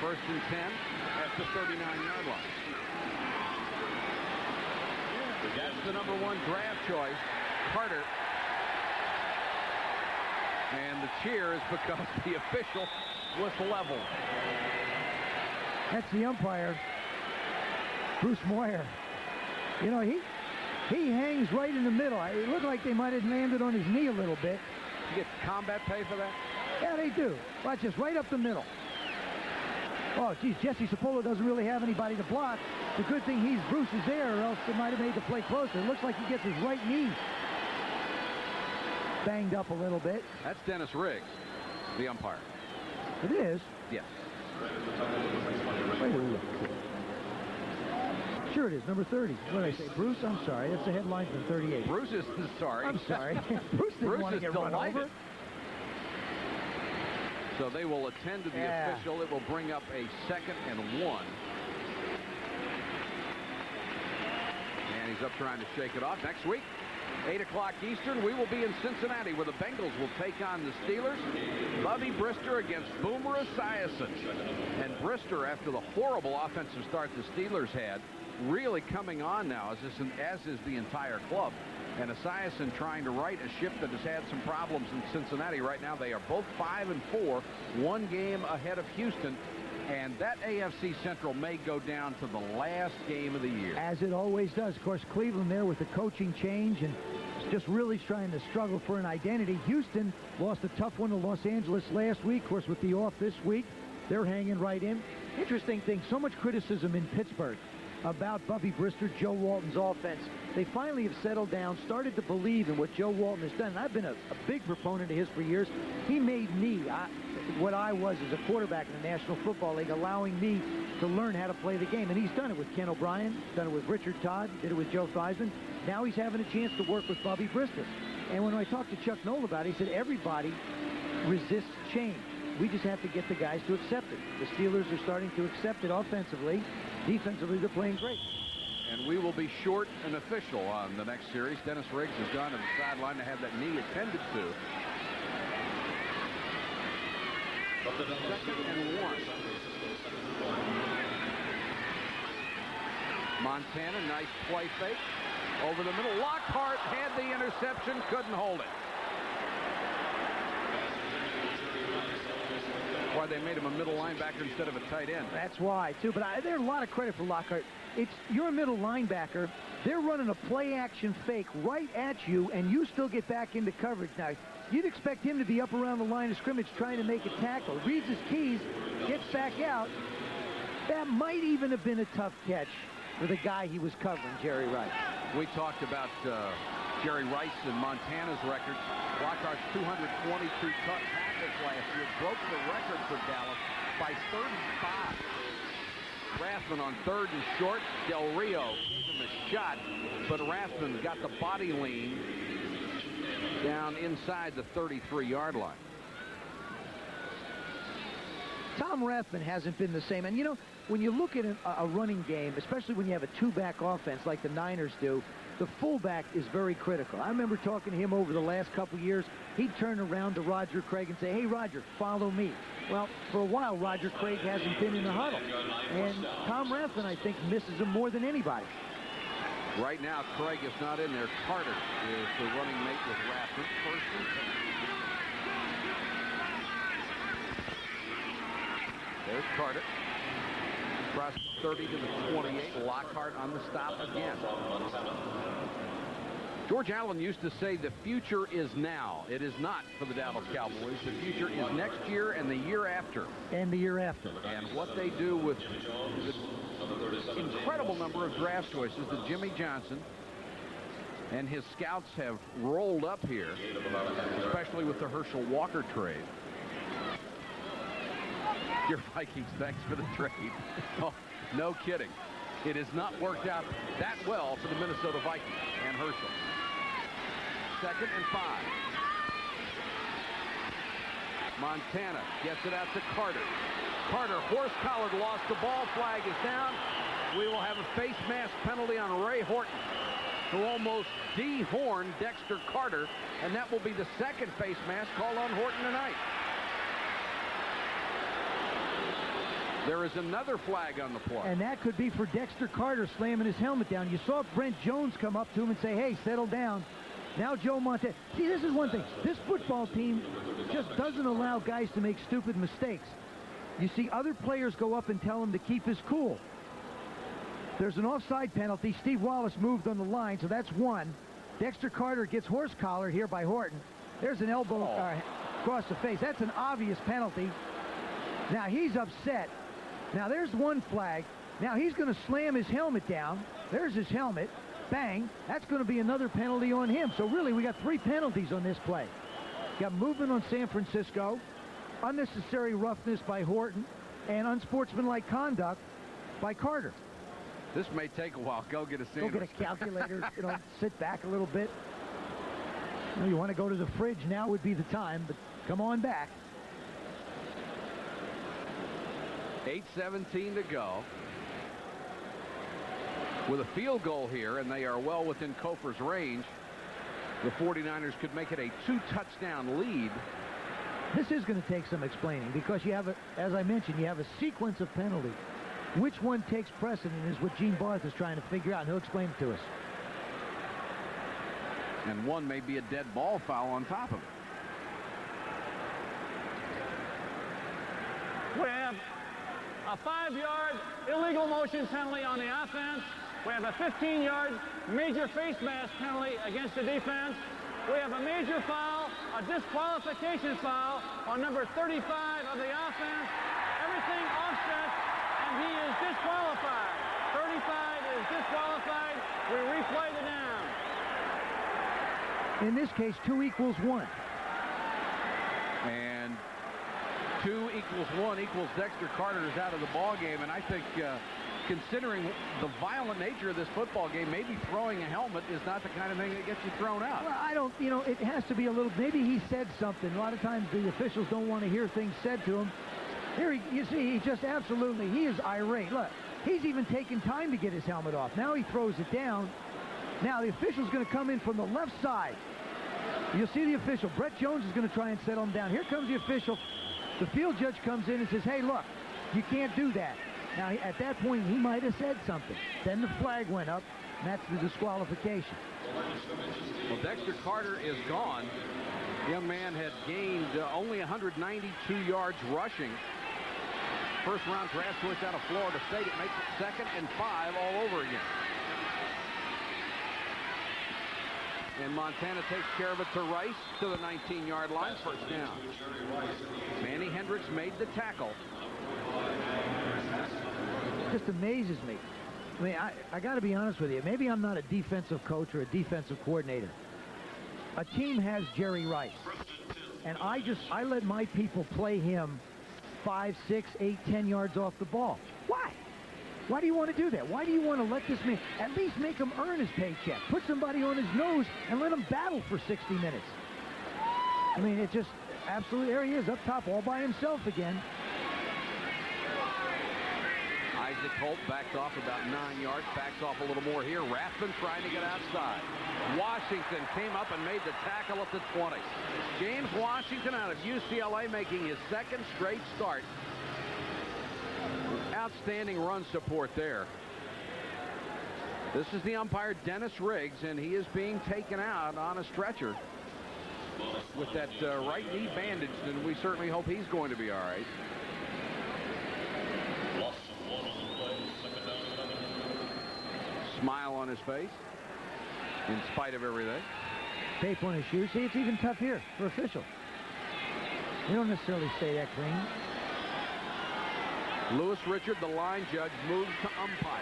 [SPEAKER 1] 1st and 10 at the 39-yard line. That's the #1 draft choice, Carter. And the cheer is because the official was level.
[SPEAKER 2] That's the umpire, Bruce Moyer. You know, he hangs right in the middle. It looked like they might have landed on his knee a little bit.
[SPEAKER 1] You get combat pay for that?
[SPEAKER 2] Yeah, they do. Watch this, right up the middle. Oh, geez, Jesse Sapolo doesn't really have anybody to block. The good thing Bruce is there, or else it might have made the play closer. It looks like he gets his right knee banged up a little bit.
[SPEAKER 1] That's Dennis Riggs, the umpire.
[SPEAKER 2] It is?
[SPEAKER 1] Yes.
[SPEAKER 2] Wait a minute. Sure it is, number 30. What did I say? Bruce? I'm sorry. That's the headline from 38.
[SPEAKER 1] Bruce is sorry.
[SPEAKER 2] I'm sorry. Bruce didn't want to get run over.
[SPEAKER 1] So they will attend to the official. It will bring up a 2nd and 1. And he's up trying to shake it off. Next week, 8 o'clock Eastern, we will be in Cincinnati, where the Bengals will take on the Steelers. Bubby Brister against Boomer Esiason. And Brister, after the horrible offensive start the Steelers had, really coming on now, as is the entire club. And Esiason trying to right a ship that has had some problems in Cincinnati. Right now, they are both 5-4, 1 game ahead of Houston. And that AFC Central may go down to the last game of the year.
[SPEAKER 2] As it always does. Of course, Cleveland there with the coaching change and just really trying to struggle for an identity. Houston lost a tough one to Los Angeles last week. Of course, with the off this week, they're hanging right in. Interesting thing, so much criticism in Pittsburgh about Bubby Brister, Joe Walton's offense. They finally have settled down, started to believe in what Joe Walton has done. And I've been a big proponent of his for years. He made me what I was as a quarterback in the National Football League, allowing me to learn how to play the game. And he's done it with Ken O'Brien, done it with Richard Todd, did it with Joe Theismann. Now he's having a chance to work with Bubby Brister. And when I talked to Chuck Noll about it, he said everybody resists change. We just have to get the guys to accept it. The Steelers are starting to accept it offensively. Defensively, they're playing great.
[SPEAKER 1] And we will be short an official on the next series. Dennis Riggs has gone to the sideline to have that knee attended to. 2nd and 1. Montana, nice play fake. Over the middle, Lockhart had the interception, couldn't hold it. Why they made him a middle linebacker instead of a tight end.
[SPEAKER 2] That's why, too. But there's a lot of credit for Lockhart. You're a middle linebacker. They're running a play-action fake right at you, and you still get back into coverage. Now, you'd expect him to be up around the line of scrimmage trying to make a tackle. Reads his keys, gets back out. That might even have been a tough catch for the guy he was covering, Jerry Rice.
[SPEAKER 1] We talked about Jerry Rice and Montana's record. Lockhart's 222 tackles last year broke the record for Dallas by 35. Rathman on 3rd and short. Del Rio gave him a shot, but Rathman got the body lean down inside the 33-yard line.
[SPEAKER 2] Tom Rathman hasn't been the same. And, you know, when you look at a running game, especially when you have a two-back offense like the Niners do, the fullback is very critical. I remember talking to him over the last couple years. He'd turn around to Roger Craig and say, hey, Roger, follow me. Well, for a while, Roger Craig hasn't been in the huddle. And Tom Rathman, I think, misses him more than anybody.
[SPEAKER 1] Right now, Craig is not in there. Carter is the running mate with Rathman. First and 10. There's Carter. Across 30 to the 28. Lockhart on the stop again. George Allen used to say the future is now. It is not for the Dallas Cowboys. The future is next year and the year after.
[SPEAKER 2] And the year after.
[SPEAKER 1] And what they do with the incredible number of draft choices that Jimmy Johnson and his scouts have rolled up here, especially with the Herschel Walker trade. Dear Vikings, thanks for the trade. Oh, no kidding. It has not worked out that well for the Minnesota Vikings and Herschel. 2nd and 5. Montana gets it out to Carter. Carter, horse-collared, lost the ball. Flag is down. We will have a face mask penalty on Ray Horton, who almost dehorned Dexter Carter, and that will be the 2nd face mask called on Horton tonight. There is another flag on the play.
[SPEAKER 2] And that could be for Dexter Carter slamming his helmet down. You saw Brent Jones come up to him and say, hey, settle down. Now Joe Montana. See, this is one thing. This football team just doesn't allow guys to make stupid mistakes. You see other players go up and tell him to keep his cool. There's an offside penalty. Steve Wallace moved on the line, so that's 1. Dexter Carter gets horse collared here by Horton. There's an elbow across the face. That's an obvious penalty. Now he's upset. Now there's 1 flag. Now he's going to slam his helmet down. There's his helmet. Bang. That's going to be another penalty on him. So really, we got 3 penalties on this play. Got movement on San Francisco, unnecessary roughness by Horton, and unsportsmanlike conduct by Carter.
[SPEAKER 1] This may take a while. Go get a sandwich.
[SPEAKER 2] Go get a calculator. Sit back a little bit. You want to go to the fridge, now would be the time, but come on back.
[SPEAKER 1] 8:17 to go. With a field goal here, and they are well within Cofer's range, the 49ers could make it a 2-touchdown lead.
[SPEAKER 2] This is going to take some explaining because you have, as I mentioned, you have a sequence of penalties. Which one takes precedent is what Gene Barth is trying to figure out, and he'll explain it to us.
[SPEAKER 1] And one may be a dead ball foul on top of it.
[SPEAKER 3] We have a 5-yard illegal motion penalty on the offense. We have a 15-yard major face mask penalty against the defense. We have a major foul, a disqualification foul on number 35 of the offense. Everything offset, and he is disqualified. 35 is disqualified. We replay the down.
[SPEAKER 2] In this case, 2 equals 1.
[SPEAKER 1] And 2 equals 1 equals Dexter Carter is out of the ball game, and I think considering the violent nature of this football game, maybe throwing a helmet is not the kind of thing that gets you thrown out.
[SPEAKER 2] Well, I don't, it has to be a little, maybe he said something. A lot of times the officials don't want to hear things said to him. Here, you see, he just absolutely, he is irate. Look, he's even taking time to get his helmet off. Now he throws it down. Now the official's going to come in from the left side. You'll see the official. Brett Jones is going to try and settle him down. Here comes the official. The field judge comes in and says, hey, look, you can't do that. Now, at that point, he might have said something. Then the flag went up, and that's the disqualification.
[SPEAKER 1] Well, Dexter Carter is gone. The young man had gained only 192 yards rushing. First-round draft choice out of Florida State. It makes it 2nd and 5 all over again. And Montana takes care of it to Rice to the 19-yard line. First down. Manny Hendricks made the tackle.
[SPEAKER 2] Just amazes me. I mean, I got to be honest with you. Maybe I'm not a defensive coach or a defensive coordinator. A team has Jerry Rice, and I let my people play him 5, 6, 8, 10 yards off the ball. Why? Why do you want to do that? Why do you want to let this man at least make him earn his paycheck? Put somebody on his nose and let him battle for 60 minutes. I mean, it just absolutely, there he is up top all by himself again.
[SPEAKER 1] Isaac Holt backed off about 9 yards, backs off a little more here. Rathman trying to get outside. Washington came up and made the tackle at the 20. James Washington out of UCLA making his 2nd straight start. Outstanding run support there. This is the umpire, Dennis Riggs, and he is being taken out on a stretcher with that right knee bandaged, and we certainly hope he's going to be all right. Smile on his face in spite of everything.
[SPEAKER 2] Tape on his shoes. See, it's even tough here for officials. They don't necessarily stay that clean.
[SPEAKER 1] Lewis Richard, the line judge, moves to umpire.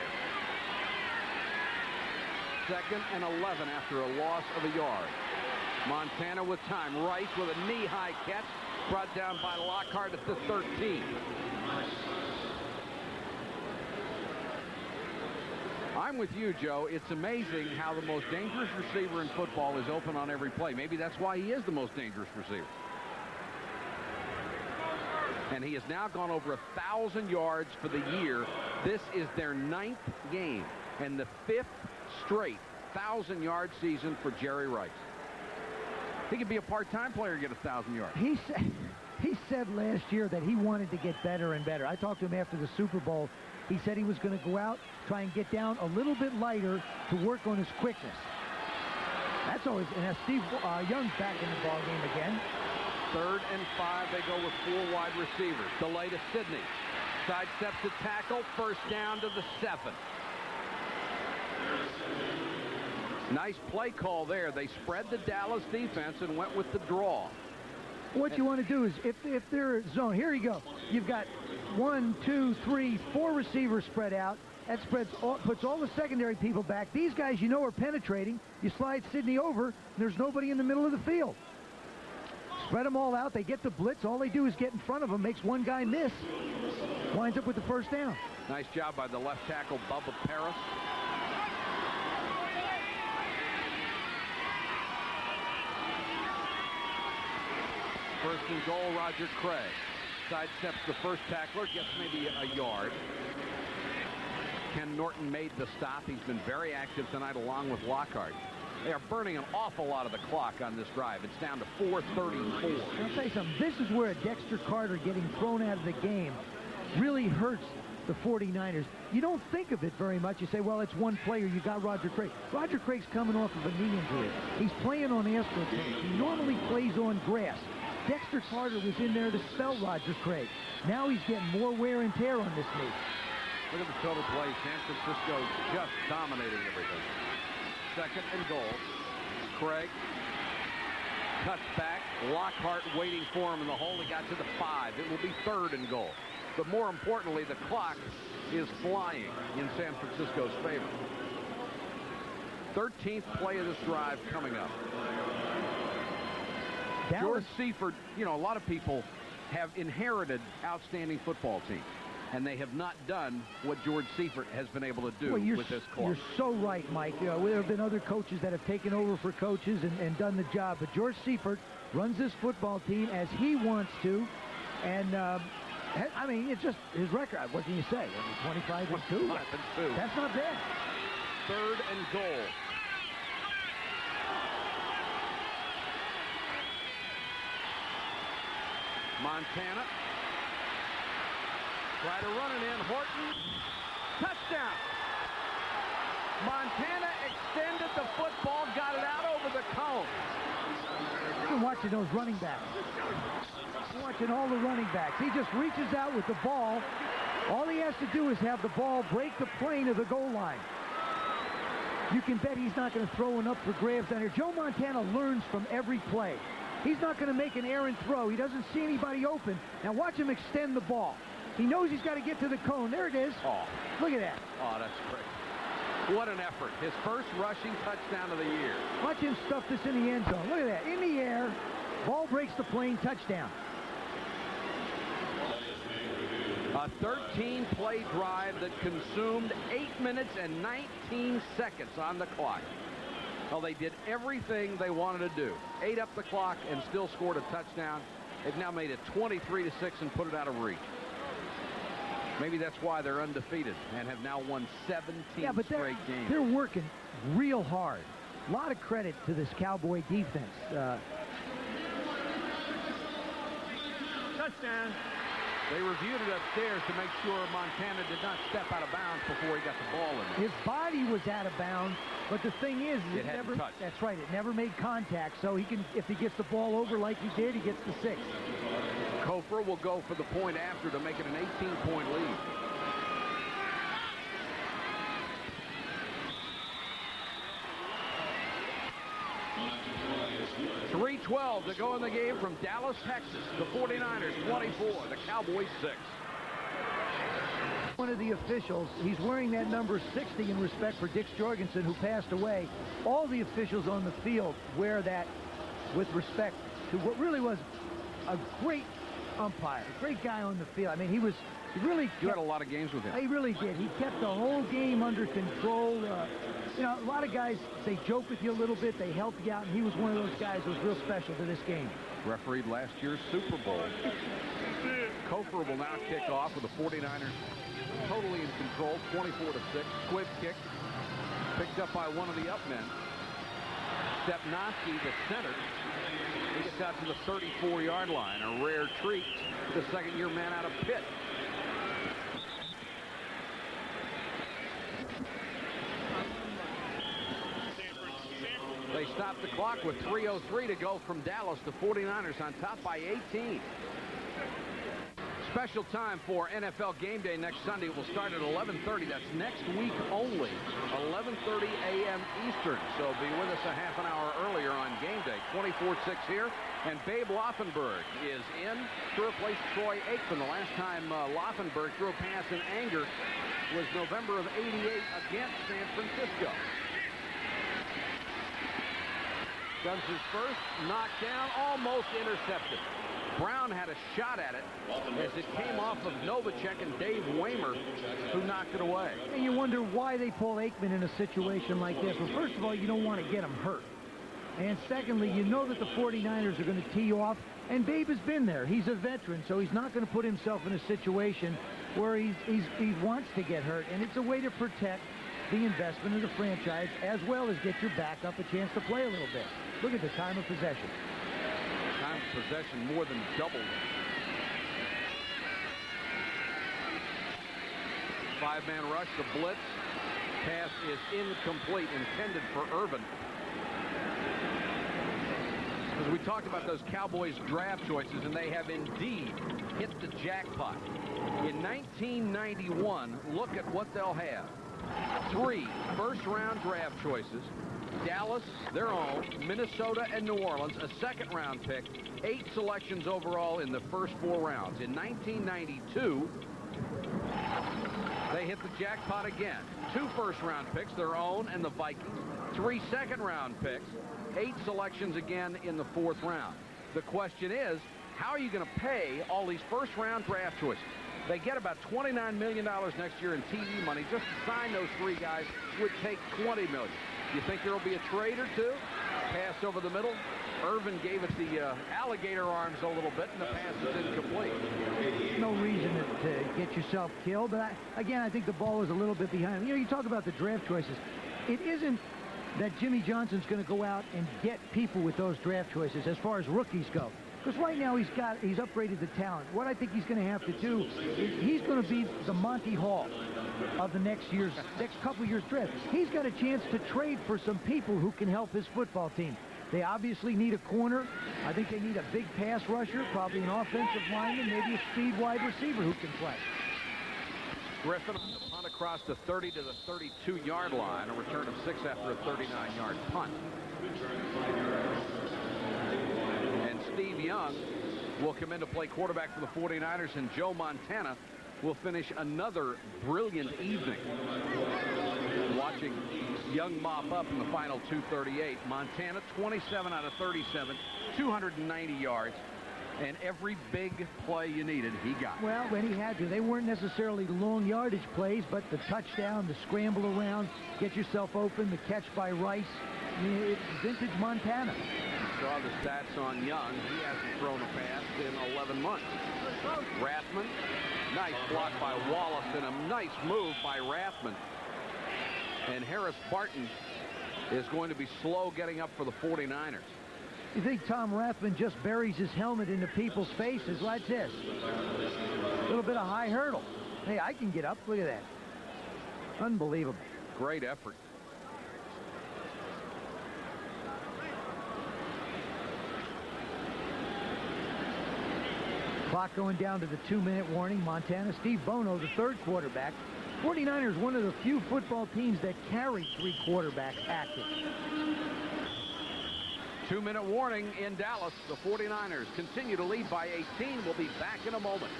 [SPEAKER 1] 2nd and 11 after a loss of a yard. Montana with time. Rice with a knee-high catch, brought down by Lockhart at the 13. I'm with you, Joe. It's amazing how the most dangerous receiver in football is open on every play. Maybe that's why he is the most dangerous receiver. And he has now gone over 1,000 yards for the year. This is their 9th game and the 5th straight 1,000-yard season for Jerry Rice. He could be a part-time player and get 1,000 yards.
[SPEAKER 2] He said last year that he wanted to get better and better. I talked to him after the Super Bowl. He said he was going to go out, try and get down a little bit lighter to work on his quickness. That's always, and as Steve Young's back in the ballgame again.
[SPEAKER 1] 3rd and 5, they go with 4 wide receivers. Delay to Sidney. Sidesteps the tackle. First down to the 7. Nice play call there. They spread the Dallas defense and went with the draw.
[SPEAKER 2] What you want to do is, if they're zone, here you go. You've got 1, 2, 3, 4 receivers spread out. That puts all the secondary people back. These guys, you know, are penetrating. You slide Sidney over, and there's nobody in the middle of the field. Spread them all out. They get the blitz. All they do is get in front of them, makes one guy miss, winds up with the first down.
[SPEAKER 1] Nice job by the left tackle, Bubba Paris. First and goal, Roger Craig. Sidesteps the first tackler, gets maybe a yard. Ken Norton made the stop. He's been very active tonight along with Lockhart. They are burning an awful lot of the clock on this drive. It's down to 4:34.
[SPEAKER 2] I'll tell you something. This is where Dexter Carter getting thrown out of the game really hurts the 49ers. You don't think of it very much. You say, well, it's one player. You got Roger Craig. Roger Craig's coming off of a knee injury. He's playing on AstroTurf. He normally plays on grass. Dexter Carter was in there to spell Roger Craig. Now he's getting more wear and tear on this knee.
[SPEAKER 1] Look at the total play. San Francisco just dominating everything. 2nd and goal. Craig cuts back. Lockhart waiting for him in the hole. He got to the 5. It will be 3rd and goal. But more importantly, the clock is flying in San Francisco's favor. 13th play of this drive coming up. George Seifert, you know, a lot of people have inherited outstanding football teams, and they have not done what George Seifert has been able to do with this club.
[SPEAKER 2] You're so right, Mike. You know, there have been other coaches that have taken over for coaches and done the job, but George Seifert runs this football team as he wants to, and I mean, it's just his record. What can you say? I mean, 25-2. That's not bad.
[SPEAKER 1] 3rd and goal. Montana Try to run it in. Horton. Touchdown. Montana extended the football, got it out over the cone.
[SPEAKER 2] You're watching those running backs. You're watching all the running backs. He just reaches out with the ball. All he has to do is have the ball break the plane of the goal line. You can bet he's not going to throw one up for grabs down here. Joe Montana learns from every play. He's not going to make an errant throw. He doesn't see anybody open. Now watch him extend the ball. He knows he's got to get to the cone. There it is.
[SPEAKER 1] Oh.
[SPEAKER 2] Look at that.
[SPEAKER 1] Oh, that's great. What an effort. His first rushing touchdown of the year.
[SPEAKER 2] Watch him stuff this in the end zone. Look at that. In the air. Ball breaks the plane. Touchdown.
[SPEAKER 1] A 13-play drive that consumed 8 minutes and 19 seconds on the clock. Well, they did everything they wanted to do. Ate up the clock and still scored a touchdown. They've now made it 23-6 and put it out of reach. Maybe that's why they're undefeated and have now won 17 straight games.
[SPEAKER 2] They're working real hard. A lot of credit to this Cowboy defense.
[SPEAKER 3] Touchdown.
[SPEAKER 1] They reviewed it upstairs to make sure Montana did not step out of bounds before he got the ball in there.
[SPEAKER 2] His body was out of bounds, but the thing is,
[SPEAKER 1] it never touched.
[SPEAKER 2] That's right. It never made contact. So he can, if he gets the ball over like he did, he gets the 6.
[SPEAKER 1] Cofer will go for the point after to make it an 18-point lead. .312 to go in the game from Dallas, Texas. The 49ers 24, the Cowboys 6.
[SPEAKER 2] One of the officials, he's wearing that number 60 in respect for Dick Jorgensen, who passed away. All the officials on the field wear that with respect to what really was a great umpire, a great guy on the field. I mean, he really
[SPEAKER 1] You had a lot of games with him.
[SPEAKER 2] He really did. He kept the whole game under control. You know, a lot of guys, they joke with you a little bit, they help you out, and he was one of those guys who was real special to this game.
[SPEAKER 1] Refereed last year's Super Bowl. Cofer will now kick off with the 49ers totally in control, 24-6. Squib kick, picked up by one of the up men. Stepnoski, the center. He gets out to the 34-yard line. A rare treat for the second-year man out of Pitt. They stopped the clock with 3:03 to go from Dallas. The 49ers on top by 18. Special time for NFL Game Day next Sunday. It will start at 11:30. That's next week only, 11:30 a.m. Eastern. So be with us a half an hour earlier on Game Day. 24-6 here, and Babe Laufenberg is in to replace Troy Aikman. The last time Laufenberg threw a pass in anger was November of '88 against San Francisco. Does his first, knocked down, almost intercepted. Brown had a shot at it as it came off of Novacek and Dave Waymer, who knocked it away.
[SPEAKER 2] And you wonder why they pull Aikman in a situation like this. Well, first of all, you don't want to get him hurt. And secondly, you know that the 49ers are going to tee you off. And Babe has been there. He's a veteran, so he's not going to put himself in a situation where he wants to get hurt. And it's a way to protect the investment of the franchise, as well as get your backup a chance to play a little bit. Look at the time of possession.
[SPEAKER 1] Time of possession more than doubled. 5-man rush, the blitz. Pass is incomplete, intended for Irvin. As we talked about those Cowboys draft choices, and they have indeed hit the jackpot. In 1991, look at what they'll have. 3 first-round draft choices. Dallas, their own, Minnesota, and New Orleans, a second-round pick, 8 selections overall in the first 4 rounds. In 1992, they hit the jackpot again. 2 first-round picks, their own and the Vikings, 3 second-round picks, 8 selections again in the 4th round. The question is, how are you going to pay all these first-round draft choices? They get about $29 million next year in TV money. Just to sign those 3 guys would take $20 million. You think there will be a trade or two? Pass over the middle. Irvin gave it the alligator arms a little bit, and the pass is incomplete.
[SPEAKER 2] No reason to get yourself killed. But again, I think the ball was a little bit behind. You know, you talk about the draft choices. It isn't that Jimmy Johnson's going to go out and get people with those draft choices as far as rookies go. Because right now he's upgraded the talent. What I think he's going to have to do is he's going to be the Monty Hall of the next couple years draft. He's got a chance to trade for some people who can help his football team. They obviously need a corner. I think they need a big pass rusher, probably an offensive lineman, maybe a speed wide receiver who can play.
[SPEAKER 1] Griffin on the punt across the 30 to the 32-yard line. A return of 6 after a 39-yard punt. And Steve Young will come in to play quarterback for the 49ers, and Joe Montana will finish another brilliant evening. Watching Young mop up in the final 2:38. Montana 27 out of 37, 290 yards. And every big play you needed, he got.
[SPEAKER 2] Well, when he had to. They weren't necessarily long yardage plays, but the touchdown, the scramble around, get yourself open, the catch by Rice. I mean, it's vintage Montana.
[SPEAKER 1] Saw the stats on Young. He hasn't thrown a pass in 11 months. Rathman, nice block by Wallace, and a nice move by Rathman. And Harris Barton is going to be slow getting up for the 49ers.
[SPEAKER 2] You think Tom Rathman just buries his helmet into people's faces? Watch this. A little bit of high hurdle. Hey, I can get up. Look at that. Unbelievable.
[SPEAKER 1] Great effort.
[SPEAKER 2] Clock going down to the 2-minute warning. Montana. Steve Bono, the third quarterback. 49ers, one of the few football teams that carry 3 quarterbacks active.
[SPEAKER 1] 2-minute warning in Dallas. The 49ers continue to lead by 18. We'll be back in a moment.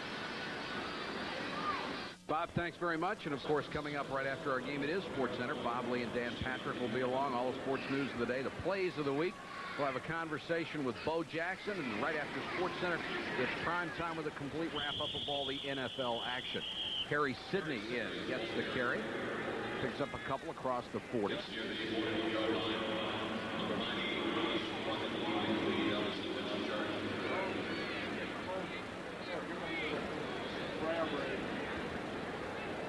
[SPEAKER 1] Bob, thanks very much. And, of course, coming up right after our game, it is SportsCenter. Bob Lee and Dan Patrick will be along. All the sports news of the day, the plays of the week. We'll have a conversation with Bo Jackson. And right after SportsCenter, it's prime time with a complete wrap-up of all the NFL action. Harry Sidney gets the carry. Picks up a couple across the 40.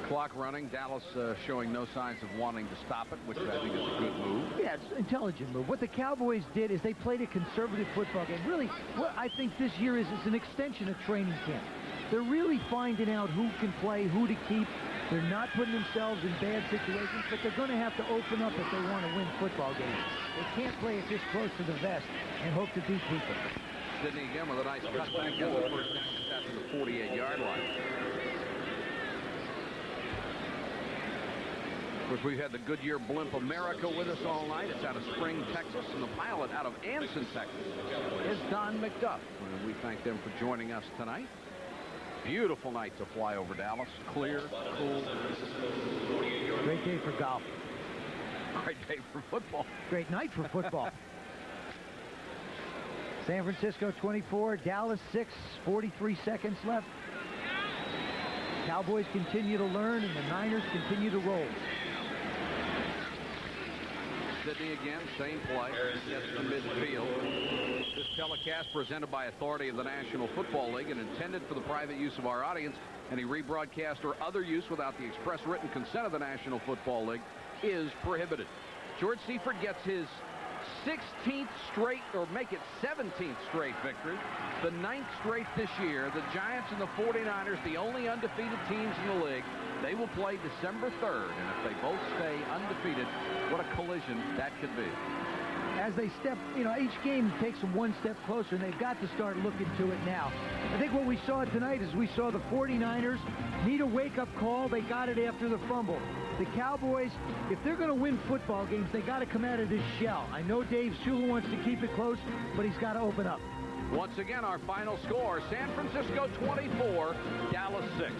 [SPEAKER 1] Clock running. Dallas showing no signs of wanting to stop it, which I think is a good move.
[SPEAKER 2] Yeah, it's an intelligent move. What the Cowboys did is they played a conservative football game. Really, what I think this year is an extension of training camp. They're really finding out who can play, who to keep. They're not putting themselves in bad situations, but they're going to have to open up if they want to win football games. They can't play it this close to the vest and hope to beat people.
[SPEAKER 1] Sidney again with a nice cutback in the first down just after the 48-yard line. Of course, we've had the Goodyear Blimp America with us all night. It's out of Spring, Texas, and the pilot out of Anson, Texas, is Don McDuff. And we thank them for joining us tonight. Beautiful night to fly over Dallas. Clear, cool.
[SPEAKER 2] Great day for golf.
[SPEAKER 1] Great day for football.
[SPEAKER 2] Great night for football. San Francisco 24, Dallas 6, 43 seconds left. Cowboys continue to learn, and the Niners continue to roll.
[SPEAKER 1] Sidney again, same play. Gets to midfield. This telecast presented by authority of the National Football League and intended for the private use of our audience. Any rebroadcast or other use without the express written consent of the National Football League is prohibited. George Seifert gets his 16th straight, or make it 17th straight victory. The 9th straight this year. The Giants and the 49ers, the only undefeated teams in the league. They will play December 3rd, and if they both stay undefeated, what a collision that could be.
[SPEAKER 2] As they step, each game takes them one step closer, and they've got to start looking to it now. I think what we saw tonight is we saw the 49ers need a wake-up call. They got it after the fumble. The Cowboys, if they're going to win football games, they got to come out of this shell. I know Dave Shula wants to keep it close, but he's got to open up.
[SPEAKER 1] Once again, our final score, San Francisco 24, Dallas 6.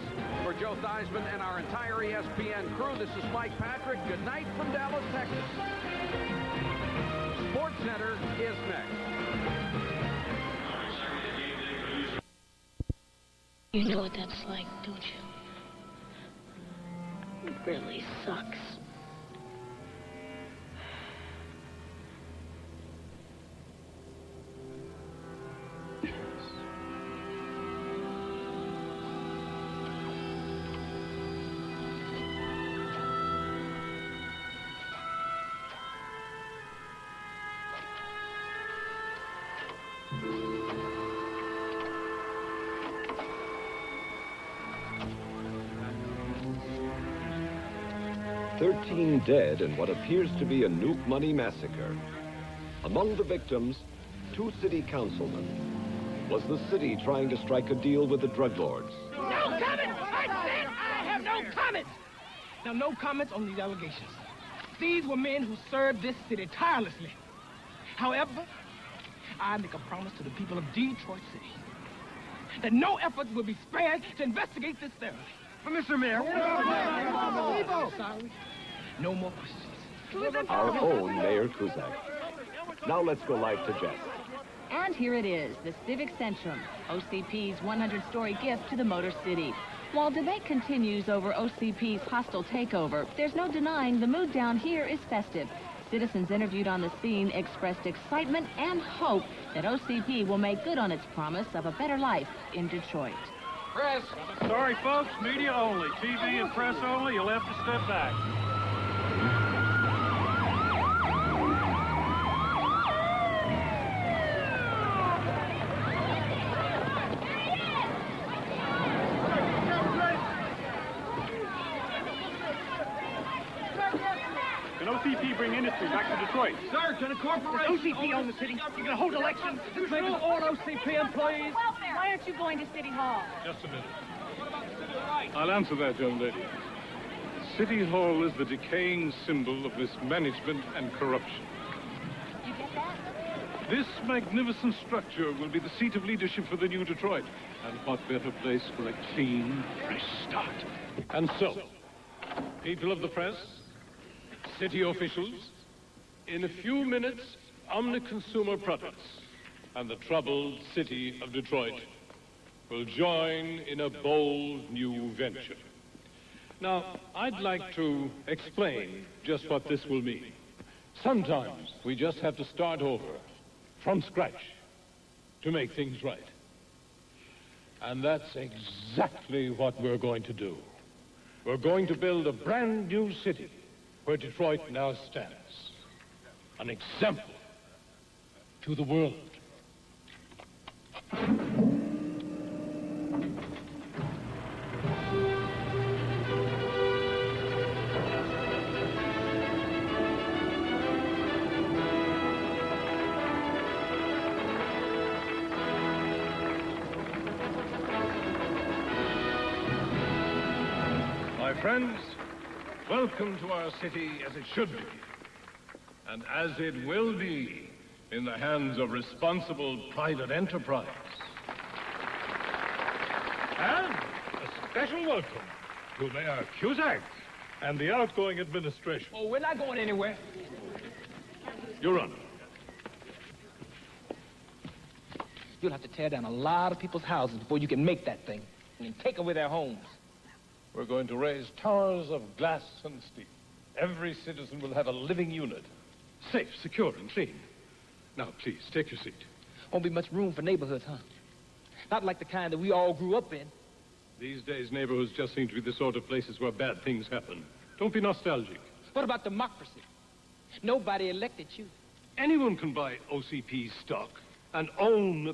[SPEAKER 1] For Joe Theismann and our entire ESPN crew, this is Mike Patrick. Good night from Dallas, Texas. SportsCenter is next.
[SPEAKER 4] You know what that's like, don't you? It really sucks.
[SPEAKER 5] 13 dead in what appears to be a nuke money massacre. Among the victims, 2 city councilmen. Was the city trying to strike a deal with the drug lords?
[SPEAKER 6] No comments! I said I have no comments! Now, no comments on these allegations. These were men who served this city tirelessly. However, I make a promise to the people of Detroit City that no effort will be spared to investigate this thoroughly.
[SPEAKER 2] But Mr. Mayor,
[SPEAKER 6] Sorry. No more questions.
[SPEAKER 5] Our own Mayor Kuzak. Now let's go live to Jess.
[SPEAKER 7] And here it is, the Civic Centrum, OCP's 100-story gift to the Motor City. While debate continues over OCP's hostile takeover, there's no denying the mood down here is festive. Citizens interviewed on the scene expressed excitement and hope that OCP will make good on its promise of a better life in Detroit.
[SPEAKER 3] Press. Sorry, folks. Media only. TV and press only. You'll have to step back. Can OCP bring industry back to Detroit?
[SPEAKER 6] Sir, can a corporation... OCP own the city. You're going to hold elections. Make all OCP employees.
[SPEAKER 7] Why aren't you going to City Hall?
[SPEAKER 3] Just a minute. I'll answer that, young lady. City Hall is the decaying symbol of mismanagement and corruption.
[SPEAKER 7] You get that?
[SPEAKER 3] This magnificent structure will be the seat of leadership for the new Detroit. And what better place for a clean, fresh start? And so, people of the press, city officials, in a few minutes, Omni-Consumer Products and the troubled city of Detroit will join in a bold new venture. Now, I'd like to explain just what this will mean. Sometimes we just have to start over, from scratch, to make things right. And that's exactly what we're going to do. We're going to build a brand new city where Detroit now stands. An example to the world. My friends, welcome to our city as it should be, and as it will be in the hands of responsible private enterprise. And a special welcome to Mayor Cusack and the outgoing administration.
[SPEAKER 6] Oh, we're not going anywhere.
[SPEAKER 3] Your Honor.
[SPEAKER 6] You'll have to tear down a lot of people's houses before you can make that thing and take away their homes.
[SPEAKER 3] We're going to raise towers of glass and steel. Every citizen will have a living unit. Safe, secure, and clean. Now, please, take your seat.
[SPEAKER 6] Won't be much room for neighborhoods, huh? Not like the kind that we all grew up in.
[SPEAKER 3] These days, neighborhoods just seem to be the sort of places where bad things happen. Don't be nostalgic.
[SPEAKER 6] What about democracy? Nobody elected you.
[SPEAKER 3] Anyone can buy OCP stock and own a